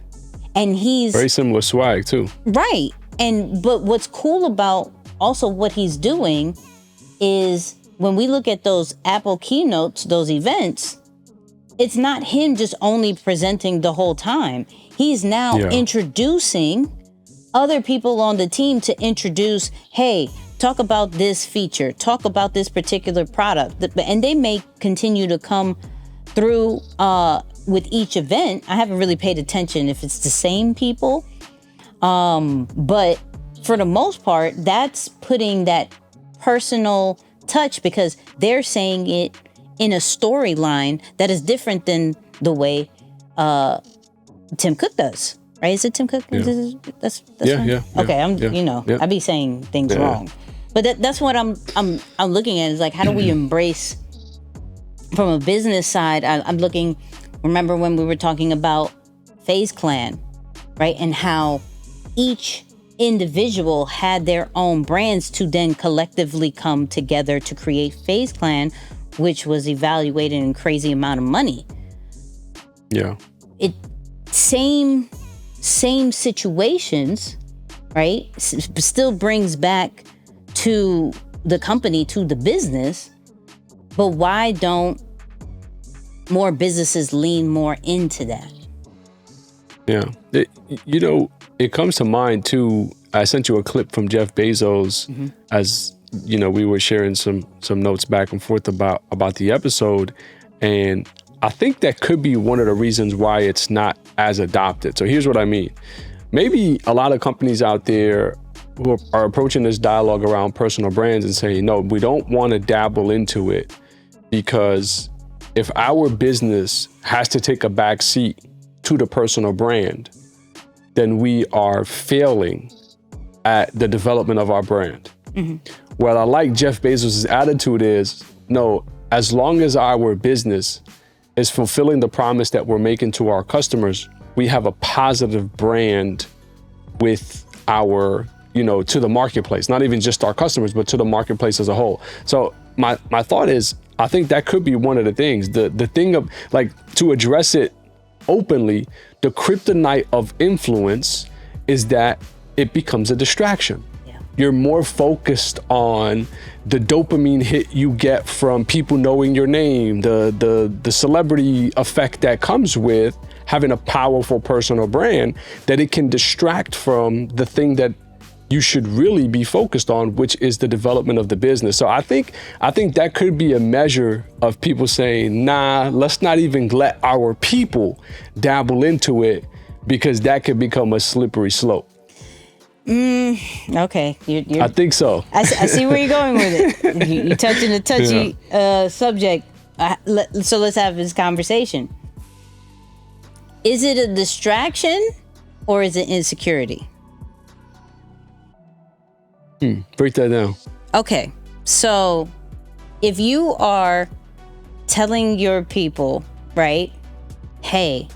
And he's very similar swag too. Right. But what's cool about also what he's doing is when we look at those Apple keynotes, those events, it's not him just only presenting the whole time. He's now introducing other people on the team to introduce, hey, talk about this feature, talk about this particular product. And they may continue to come through with each event. I haven't really paid attention if it's the same people. But for the most part, that's putting that personal touch because they're saying it in a storyline that is different than the way Tim Cook does. Right? Is it Tim Cook? Yeah. That's yeah. Okay, I be saying things wrong. But that's what I'm looking at is like, how do we embrace from a business side? I'm looking, remember when we were talking about FaZe Clan, right? And how each individual had their own brands to then collectively come together to create FaZe Clan, which was evaluated in crazy amount of money. Yeah. Same situations, right? Still brings back to the company, to the business. But why don't more businesses lean more into that? Yeah. It comes to mind too. I sent you a clip from Jeff Bezos as, you know, we were sharing some notes back and forth about the episode. And I think that could be one of the reasons why it's not as adopted. So here's what I mean. Maybe a lot of companies out there who are approaching this dialogue around personal brands and saying, no, we don't want to dabble into it because if our business has to take a back seat to the personal brand, then we are failing at the development of our brand. Well, I like Jeff Bezos' attitude is, no, as long as our business is fulfilling the promise that we're making to our customers, we have a positive brand with our, you know, to the marketplace, not even just our customers, but to the marketplace as a whole. So my thought is, I think that could be one of the things, the thing of like, to address it openly, the kryptonite of influence is that it becomes a distraction. You're more focused on the dopamine hit you get from people knowing your name, the celebrity effect that comes with having a powerful personal brand, that it can distract from the thing that you should really be focused on, which is the development of the business. So I think that could be a measure of people saying, nah, let's not even let our people dabble into it because that could become a slippery slope. Okay. I think so. I see where you're going with it. You're touching a touchy subject. So let's have this conversation. Is it a distraction or is it insecurity? Break that down. Okay. So if you are telling your people, right, hey,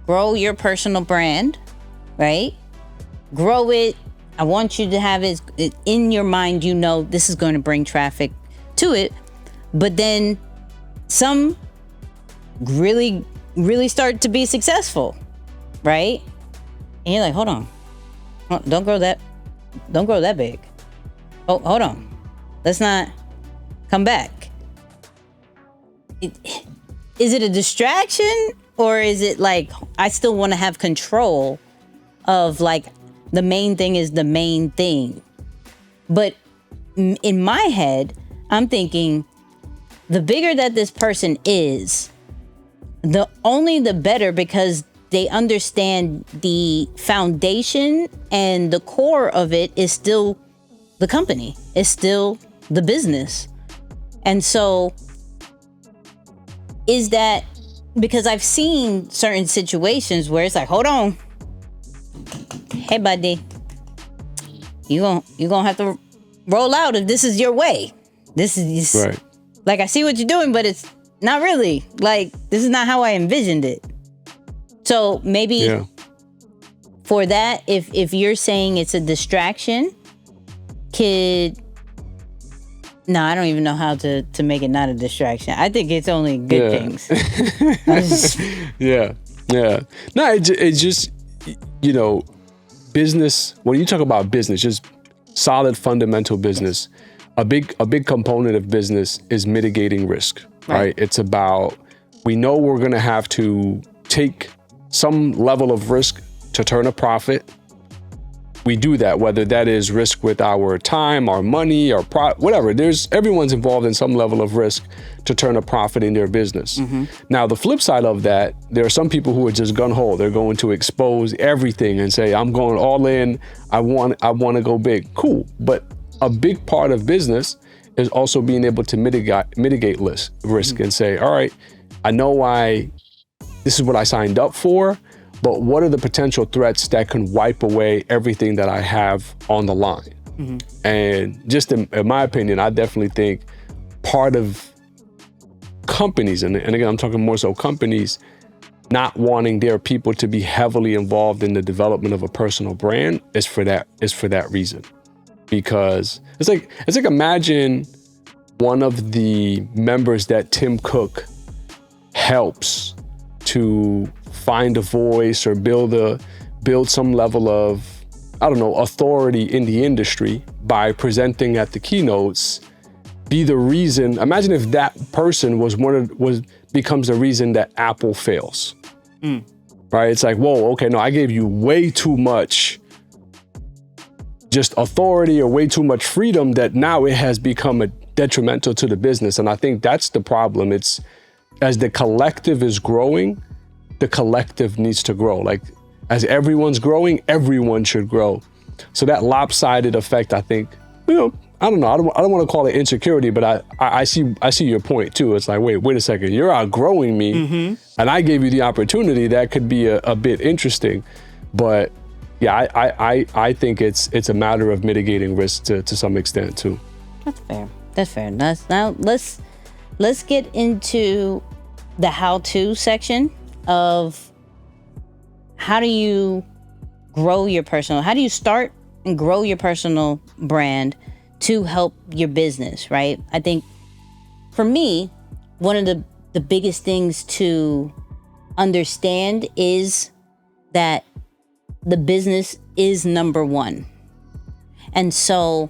grow your personal brand, right? Grow it. I want you to have it in your mind, you know, this is going to bring traffic to it. But then some really, really start to be successful, right? And you're like, hold on. Don't grow that big. Oh, hold on. Let's not come back. Is it a distraction, or is it like I still want to have control of, like, the main thing is the main thing? But in my head, I'm thinking the bigger that this person is, the better, because they understand the foundation and the core of it is still the company, is still the business. And so is that, because I've seen certain situations where it's like, hold on, hey buddy, you gonna have to roll out if this is your way. This is Right. Like, I see what you're doing, but it's not really, like, this is not how I envisioned it. So maybe for that, if you're saying it's a distraction, no, I don't even know how to make it not a distraction. I think it's only good things. Yeah. No, it just, you know, business, when you talk about business, just solid fundamental business, a big component of business is mitigating risk, right? It's about, we know we're going to have to take some level of risk to turn a profit. We do that, whether that is risk with our time, our money, our whatever. Everyone's involved in some level of risk to turn a profit in their business. Now, the flip side of that, there are some people who are just gun-ho. They're going to expose everything and say, I'm going all in. I want to go big. Cool. But a big part of business is also being able to mitigate risk and say, all right, I know this is what I signed up for, but what are the potential threats that can wipe away everything that I have on the line? And just in my opinion, I definitely think part of companies, and again, I'm talking more so companies, not wanting their people to be heavily involved in the development of a personal brand is for that reason. Because it's like imagine one of the members that Tim Cook helps to find a voice or build some level of, I don't know, authority in the industry by presenting at the keynotes, be the reason. Imagine if that person becomes the reason that Apple fails. Right? It's like, whoa, okay, no, I gave you way too much just authority or way too much freedom that now it has become detrimental to the business. And I think that's the problem. It's, as the collective is growing, the collective needs to grow. Like, as everyone's growing, everyone should grow. So that lopsided effect, I think, you know, I don't know. I don't want to call it insecurity, but I see your point too. It's like, wait a second. You're outgrowing me, and I gave you the opportunity. That could be a bit interesting, but yeah, I think it's a matter of mitigating risk to some extent too. That's fair. Now let's get into the how-to section of how do you start and grow your personal brand to help your business, right? I think for me, one of the biggest things to understand is that the business is number one. And so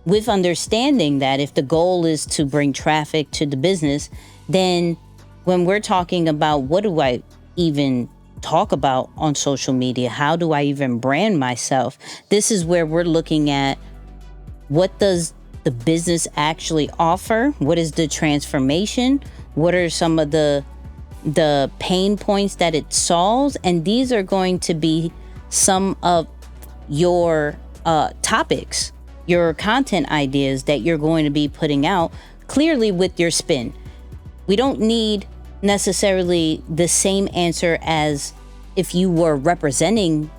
with understanding that, if the goal is to bring traffic to the business, then when we're talking about what do I even talk about on social media, how do I even brand myself, this is where we're looking at what does the business actually offer? What is the transformation? What are some of the pain points that it solves? And these are going to be some of your topics, your content ideas that you're going to be putting out, clearly with your spin. We don't need necessarily the same answer as if you were representing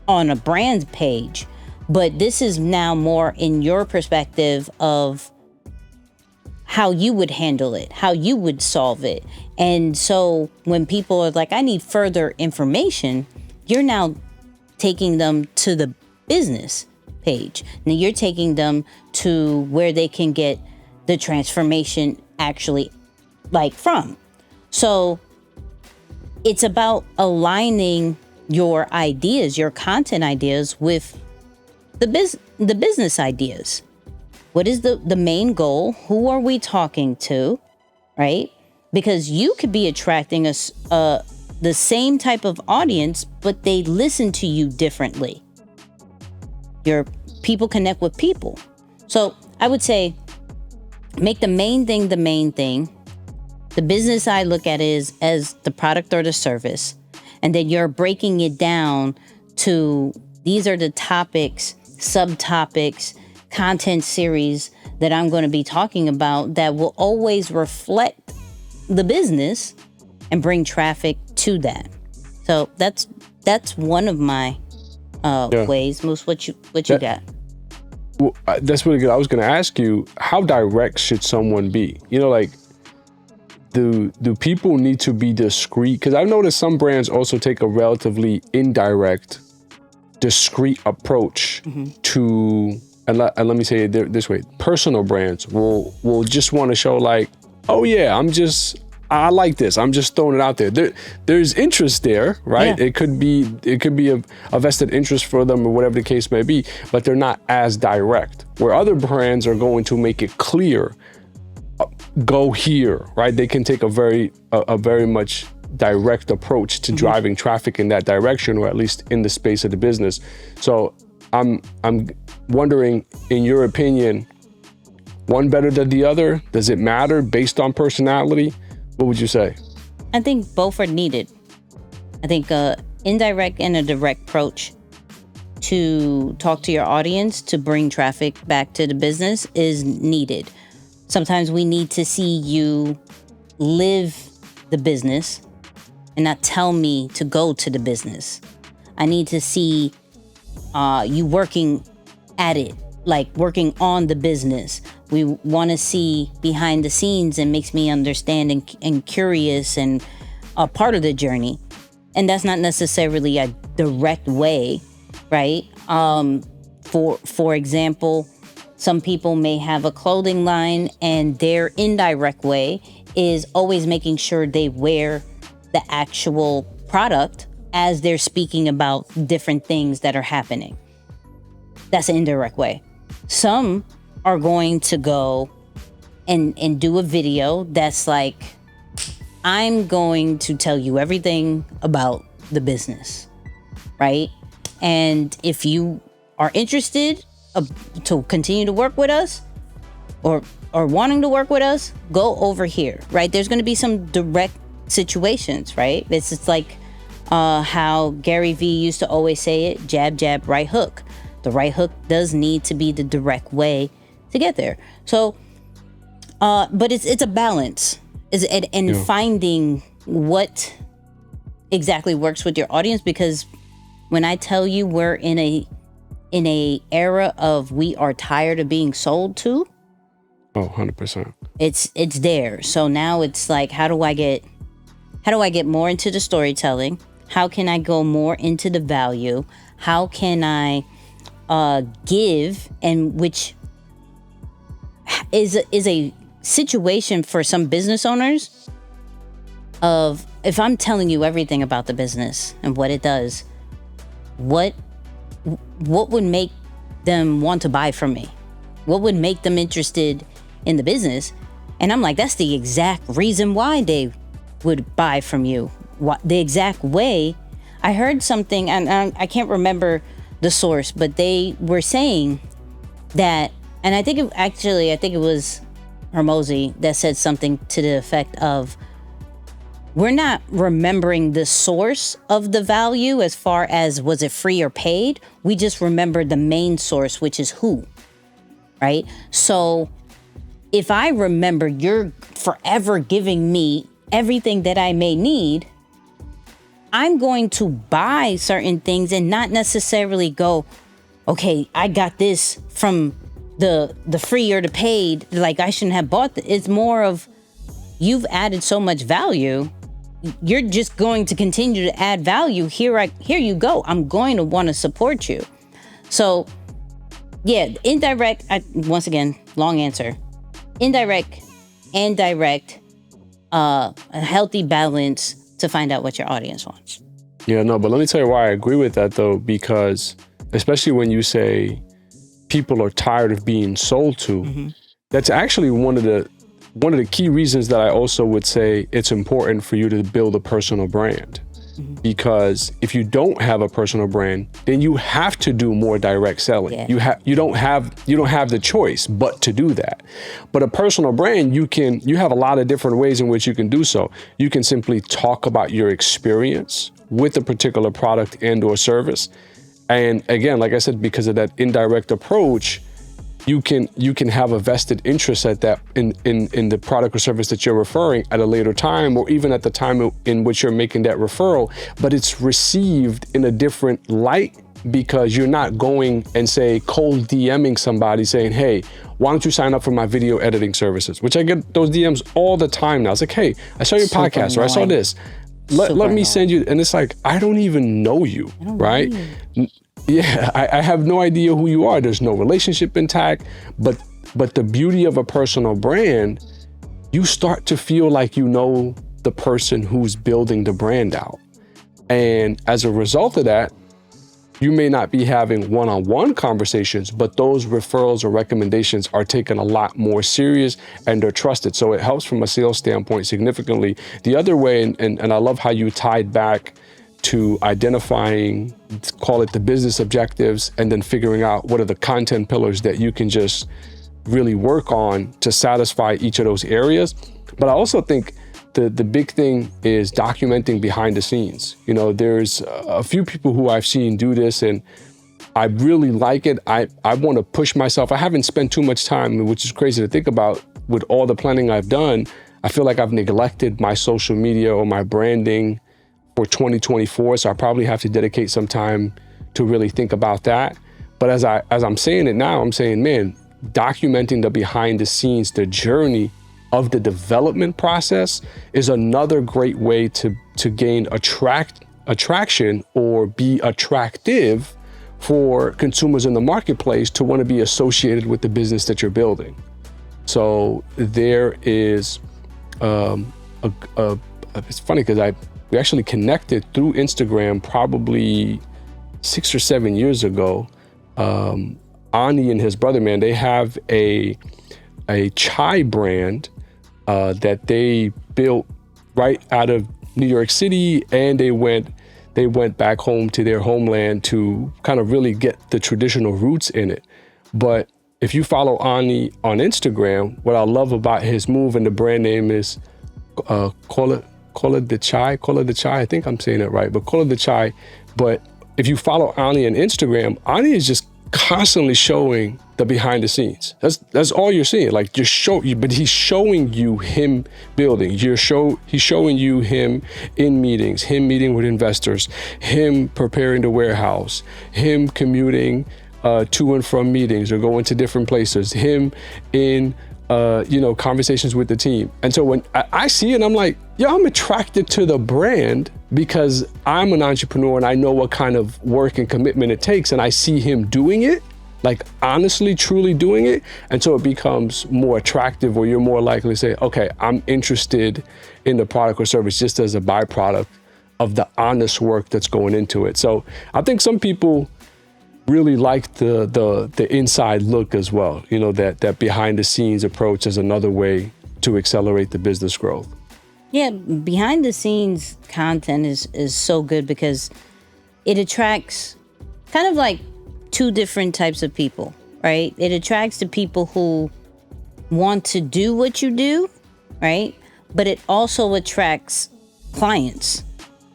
on a brand page, but this is now more in your perspective of how you would handle it, how you would solve it. And so when people are like, I need further information, you're now taking them to the business page. Now you're taking them to where they can get the transformation actually like from. So it's about aligning your ideas, your content ideas with the business ideas. What is the main goal? Who are we talking to, right? Because you could be attracting the same type of audience, but they listen to you differently. Your people connect with people. So I would say make the main thing the main thing. The business I look at is as the product or the service. And then you're breaking it down to these are the topics, subtopics, content series that I'm going to be talking about that will always reflect the business and bring traffic to that. So that's one of my ways. Moose, what you got? Well, that's really good. I was going to ask you, how direct should someone be? Like, do people need to be discreet? Because I've noticed some brands also take a relatively indirect, discreet approach to, and let me say it this way, personal brands will just want to show like, oh yeah, I like this. I'm just throwing it out there. There's interest there, right? Yeah. It could be a vested interest for them or whatever the case may be, but they're not as direct. Where other brands are going to make it clear, go here, right? They can take a very much direct approach to driving traffic in that direction, or at least in the space of the business. So I'm wondering, in your opinion, one better than the other? Does it matter based on personality? What would you say? I think both are needed. I think indirect and a direct approach to talk to your audience to bring traffic back to the business is needed. Sometimes we need to see you live the business and not tell me to go to the business. I need to see you working at it, like working on the business. We want to see behind the scenes and makes me understand and curious and a part of the journey. And that's not necessarily a direct way, right? For example, some people may have a clothing line and their indirect way is always making sure they wear the actual product as they're speaking about different things that are happening. That's an indirect way. Some are going to go and do a video that's like, I'm going to tell you everything about the business, right? And if you are interested to continue to work with us or wanting to work with us, go over here, right? There's going to be some direct situations, right? It's like how Gary Vee used to always say it, jab, jab, right hook. The right hook does need to be the direct way to get there. So, but it's a balance, and finding what exactly works with your audience. Because when I tell you we're in a era of we are tired of being sold to. Oh, 100%. It's there. So now it's like, how do I get more into the storytelling? How can I go more into the value? How can I give, and which is a situation for some business owners of, if I'm telling you everything about the business and what it does, what would make them want to buy from me? What would make them interested in the business? And I'm like, that's the exact reason why they would buy from you. The exact way. I heard something, and I can't remember the source, but they were saying that, and I think it was Hermosi that said something to the effect of, we're not remembering the source of the value as far as was it free or paid. We just remember the main source, which is who, right? So if I remember you're forever giving me everything that I may need, I'm going to buy certain things and not necessarily go, okay, I got this from the free or the paid, like I shouldn't have bought it's more of you've added so much value. You're just going to continue to add value. Here you go. I'm going to want to support you. So yeah, indirect, once again, long answer. Indirect and direct, a healthy balance to find out what your audience wants. Yeah, no, but let me tell you why I agree with that though, because especially when you say people are tired of being sold to, that's actually one of the key reasons that I also would say it's important for you to build a personal brand. Because if you don't have a personal brand, then you have to do more direct selling. Yeah. You don't have the choice but to do that. But a personal brand, you have a lot of different ways in which you can do so. You can simply talk about your experience with a particular product and or service. And again, like I said, because of that indirect approach, you can have a vested interest at that in the product or service that you're referring at a later time, or even at the time in which you're making that referral, but it's received in a different light because you're not going and say cold DMing somebody saying, hey, why don't you sign up for my video editing services? Which I get those DMs all the time now. It's like, hey, I saw your podcast or I saw this. Let me send you. And it's like, I don't even know you, right? Yeah, I have no idea who you are. There's no relationship intact, but the beauty of a personal brand, you start to feel like you know the person who's building the brand out. And as a result of that, you may not be having one-on-one conversations, but those referrals or recommendations are taken a lot more serious and they're trusted. So it helps from a sales standpoint significantly. The other way, and I love how you tied back to identifying, call it the business objectives, and then figuring out what are the content pillars that you can just really work on to satisfy each of those areas. But I also think the big thing is documenting behind the scenes. You know, there's a few people who I've seen do this and I really like it. I want to push myself. I haven't spent too much time, which is crazy to think about, with all the planning I've done. I feel like I've neglected my social media or my branding for 2024, so I probably have to dedicate some time to really think about that. But as I'm saying it now, I'm saying, man, documenting the behind the scenes, the journey of the development process is another great way to gain attraction or be attractive for consumers in the marketplace to want to be associated with the business that you're building. So there is it's funny because we actually connected through Instagram probably 6 or 7 years ago. Ani and his brother, man, they have a chai brand that they built right out of New York City, and they went back home to their homeland to kind of really get the traditional roots in it. But if you follow Ani on Instagram, what I love about his move, and the brand name is Cola de Chai, I think I'm saying it right, but Cola de Chai. But if you follow Ani on Instagram, Ani is just constantly showing the behind the scenes. That's all you're seeing. Like, but he's showing you him building. He's showing you him in meetings, him meeting with investors, him preparing the warehouse, him commuting to and from meetings or going to different places, him in conversations with the team. And so when I see it, I'm like, I'm attracted to the brand because I'm an entrepreneur and I know what kind of work and commitment it takes. And I see him doing it, like honestly, truly doing it. And so it becomes more attractive, or you're more likely to say, okay, I'm interested in the product or service just as a byproduct of the honest work that's going into it. So I think some people really like the inside look as well. You know, that behind the scenes approach is another way to accelerate the business growth. Yeah, behind the scenes content is so good because it attracts kind of like two different types of people, right? It attracts the people who want to do what you do, right? But it also attracts clients,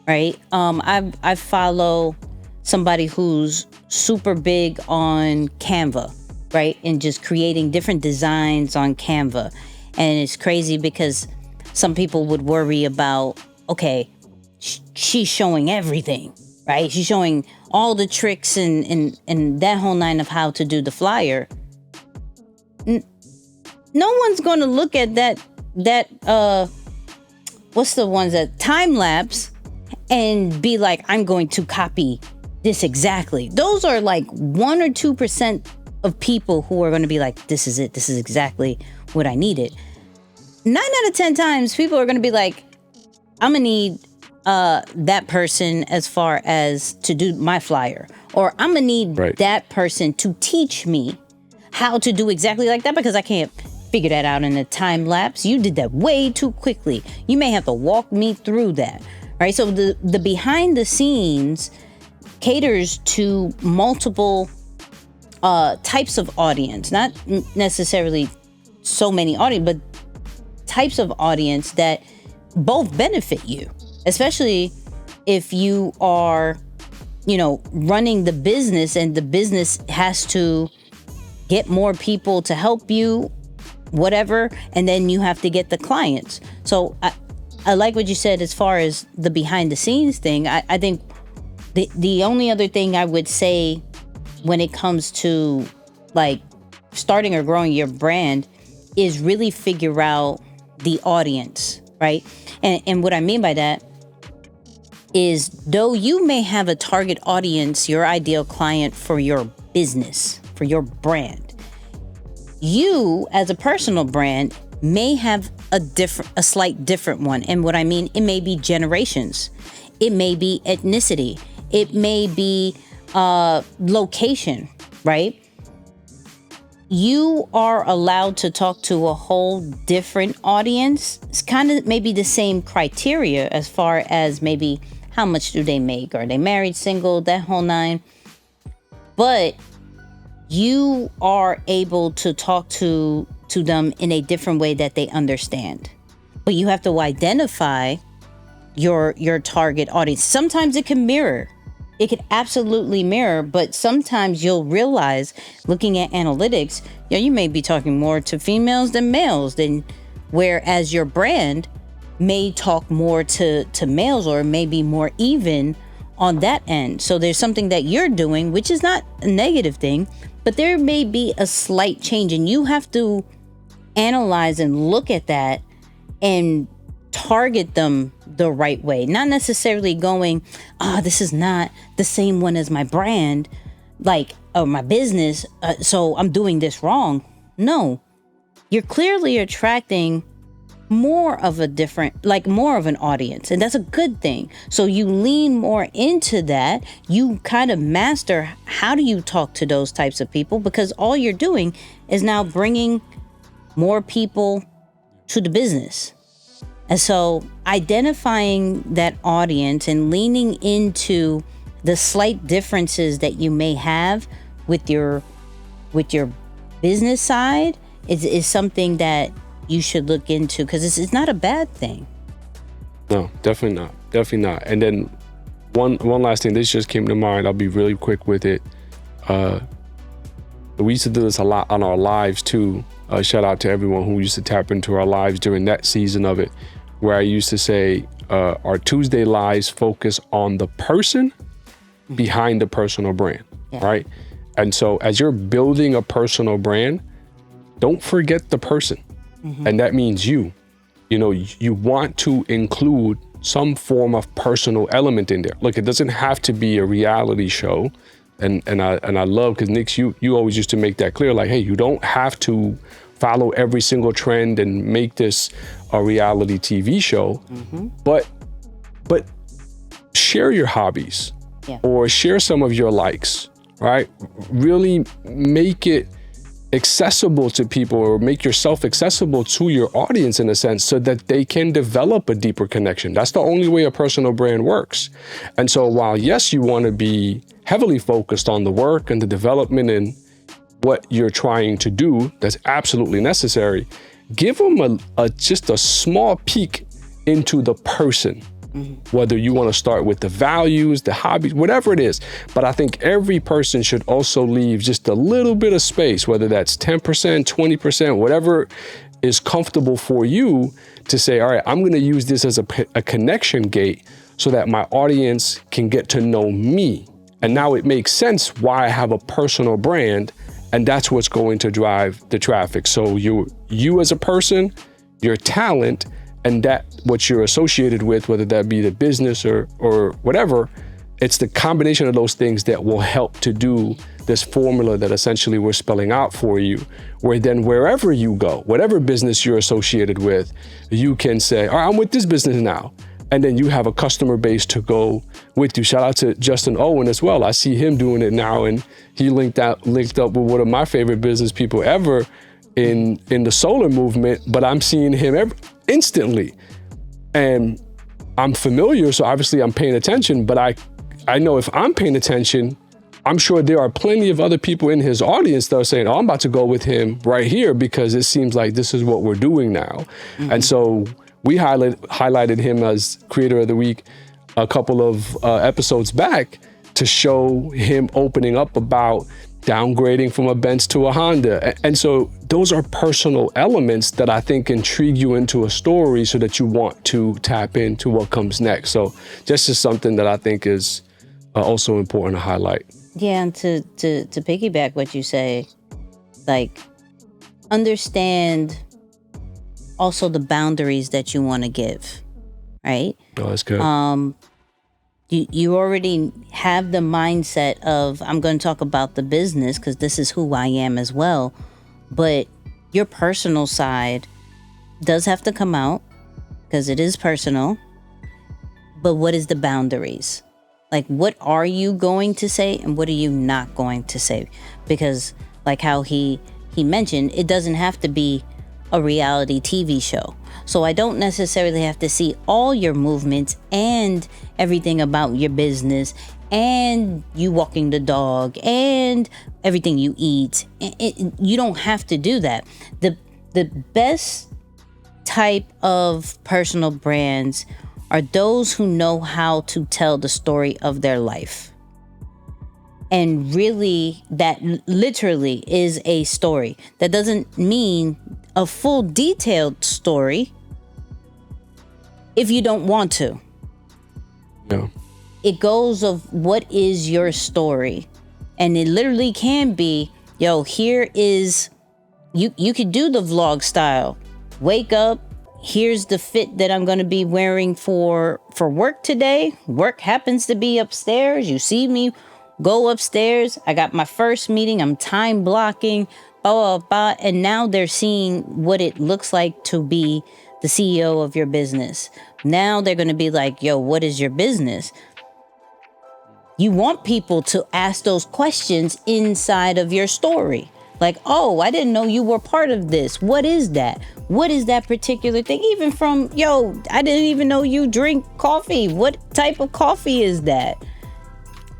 right? I follow somebody who's super big on Canva, right? And just creating different designs on Canva. And it's crazy because some people would worry about, okay, she's showing everything, right? She's showing all the tricks and that whole nine of how to do the flyer. no one's going to look at that what's the ones that time lapse and be like, I'm going to copy this exactly. Those are like 1 or 2% of people who are going to be like, this is it. This is exactly what I needed. 9 out of 10 times, people are going to be like, I'm going to need that person as far as to do my flyer, or I'm going to need that person to teach me how to do exactly like that, because I can't figure that out in a time lapse. You did that way too quickly. You may have to walk me through that. Right? So the behind the scenes caters to multiple types of audience, not necessarily so many audience, but types of audience that both benefit you, especially if you are, running the business and the business has to get more people to help you, whatever, and then you have to get the clients. So I like what you said as far as the behind the scenes thing. I think the only other thing I would say when it comes to like starting or growing your brand is really figure out the audience, right? And what I mean by that is, though you may have a target audience, your ideal client for your business, for your brand, you as a personal brand may have a slight different one. And what I mean, it may be generations, it may be ethnicity, it may be location, right? You are allowed to talk to a whole different audience. It's kind of maybe the same criteria as far as maybe how much do they make? Are they married, single, that whole nine? But you are able to talk to them in a different way that they understand. But you have to identify your target audience. Sometimes it can mirror. It could absolutely mirror, but sometimes you'll realize, looking at analytics, you may be talking more to females than males, whereas your brand may talk more to males, or maybe more even on that end. So there's something that you're doing, which is not a negative thing, but there may be a slight change, and you have to analyze and look at that and target them the right way. Not necessarily going, this is not the same one as my brand, or my business, so I'm doing this wrong. No, you're clearly attracting more of an audience, and that's a good thing. So you lean more into that. You kind of master how do you talk to those types of people, because all you're doing is now bringing more people to the business. And so identifying that audience and leaning into the slight differences that you may have with your business side is something that you should look into, because it's not a bad thing. No, definitely not. And then one last thing, this just came to mind. I'll be really quick with it. We used to do this a lot on our lives too. Shout out to everyone who used to tap into our lives during that season of it, where I used to say our Tuesday lives focus on the person behind the personal brand, right? And so as you're building a personal brand, don't forget the person. And that means you want to include some form of personal element in there. Look, it doesn't have to be a reality show. And I love, because Nick, you always used to make that clear, like, hey, you don't have to follow every single trend and make this a reality TV show, but share your hobbies or share some of your likes, right? Really make it accessible to people, or make yourself accessible to your audience in a sense, so that they can develop a deeper connection. That's the only way a personal brand works. And so while yes, you want to be heavily focused on the work and the development and what you're trying to do, that's absolutely necessary, give them just a small peek into the person. Whether you want to start with the values, the hobbies, whatever it is. But I think every person should also leave just a little bit of space, whether that's 10%, 20%, whatever is comfortable for you, to say, all right, I'm going to use this as a connection gate so that my audience can get to know me. And now it makes sense why I have a personal brand And that's what's going to drive the traffic. So you as a person, your talent, and that what you're associated with, whether that be the business or whatever, it's the combination of those things that will help to do this formula that essentially we're spelling out for you, where then wherever you go, whatever business you're associated with, you can say, all right, I'm with this business now. And then you have a customer base to go with you. Shout out to Justin Owen as well. I see him doing it now, and he linked up with one of my favorite business people ever in the solar movement, but I'm seeing him instantly. And I'm familiar, so obviously I'm paying attention, but I know if I'm paying attention, I'm sure there are plenty of other people in his audience that are saying, oh, I'm about to go with him right here because it seems like this is what we're doing now. Mm-hmm. And so we highlighted him as Creator of the Week a couple of episodes back to show him opening up about downgrading from a Benz to a Honda. And so those are personal elements that I think intrigue you into a story so that you want to tap into what comes next. So just is something that I think is also important to highlight. Yeah, and to piggyback what you say, like, understand also the boundaries that you want to give, right? Oh, that's good. You already have the mindset of, I'm going to talk about the business because this is who I am as well. But your personal side does have to come out because it is personal. But what is the boundaries? Like, what are you going to say and what are you not going to say? Because like how he mentioned, it doesn't have to be a reality TV show. So I don't necessarily have to see all your movements and everything about your business and you walking the dog and everything you eat. You don't have to do that. The best type of personal brands are those who know how to tell the story of their life. And really, that literally is a story. That doesn't mean a full detailed story if you don't want to. No. It goes of what is your story. And it literally can be, yo, here is, you could do the vlog style. Wake up, here's the fit that I'm going to be wearing for work today. Work happens to be upstairs. You see me go upstairs. I got my first meeting. I'm time blocking, blah, blah, blah. And now they're seeing what it looks like to be the CEO of your business. Now they're going to be like, yo, what is your business? You want people to ask those questions inside of your story. Like, oh, I didn't know you were part of this. What is that? What is that particular thing? Even from, yo, I didn't even know you drink coffee. What type of coffee is that?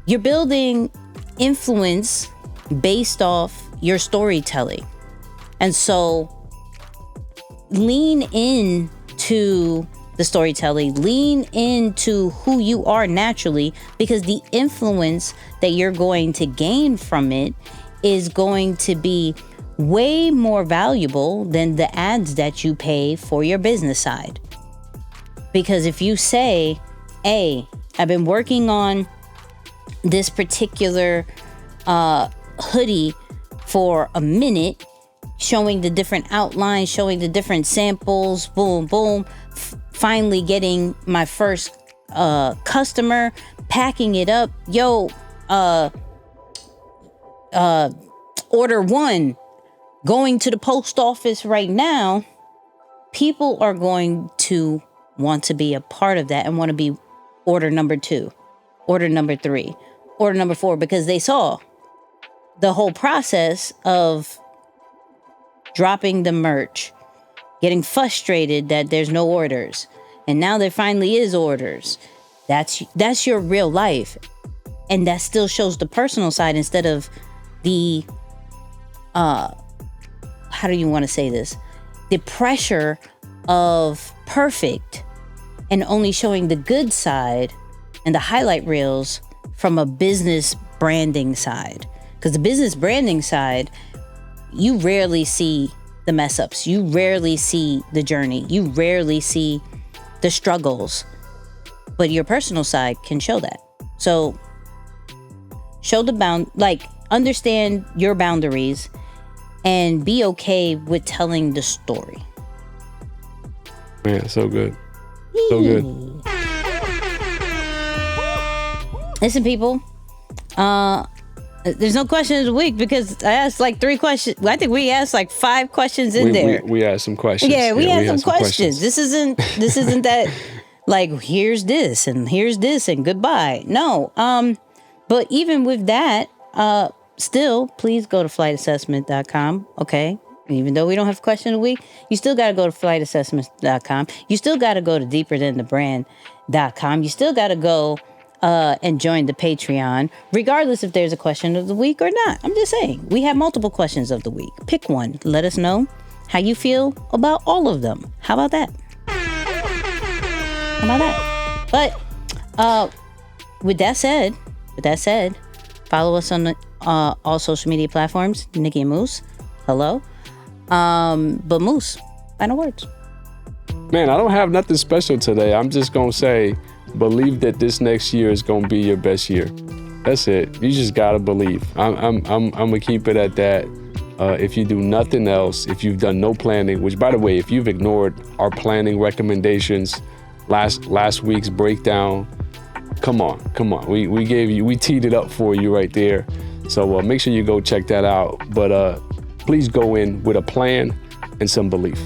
You're building influence based off your storytelling. And so lean in to the storytelling, lean into who you are naturally, because the influence that you're going to gain from it is going to be way more valuable than the ads that you pay for your business side. Because if you say, hey, I've been working on this particular hoodie for a minute, showing the different outlines, showing the different samples, boom, boom, finally getting my first customer, packing it up, yo, order one, going to the post office right now, people are going to want to be a part of that and want to be order number 2, order number 3, order number 4, because they saw the whole process of dropping the merch, getting frustrated that there's no orders, and now there finally is orders. That's your real life. And that still shows the personal side instead of the how do you want to say this? The pressure of perfect and only showing the good side and the highlight reels from a business branding side. Because the business branding side, you rarely see the mess ups. You rarely see the journey. You rarely see the struggles. But your personal side can show that. So show the understand your boundaries and be okay with telling the story. Man, so good. So good. Listen, people, there's no question of the week because I asked like 3 questions. I think we asked like 5 questions in there. We asked some questions. Yeah, we had some questions. This isn't that like here's this and goodbye. No. But even with that, still, please go to flightassessment.com. Okay. Even though we don't have question of the week, you still got to go to flightassessment.com. You still got to go to deeperthanthebrand.com. You still got to go and join the Patreon, regardless if there's a question of the week or not. I'm just saying, we have multiple questions of the week. Pick one. Let us know how you feel about all of them. How about that? But with that said, follow us on all social media platforms, Nicky and Moose. Hello. But Moose, final words. Man, I don't have nothing special today. I'm just gonna say, believe that this next year is gonna be your best year. That's it. You just gotta believe. I'm gonna keep it at that. If you do nothing else, if you've done no planning, which by the way, if you've ignored our planning recommendations, last week's breakdown, come on. We teed it up for you right there. So make sure you go check that out. But please go in with a plan and some belief.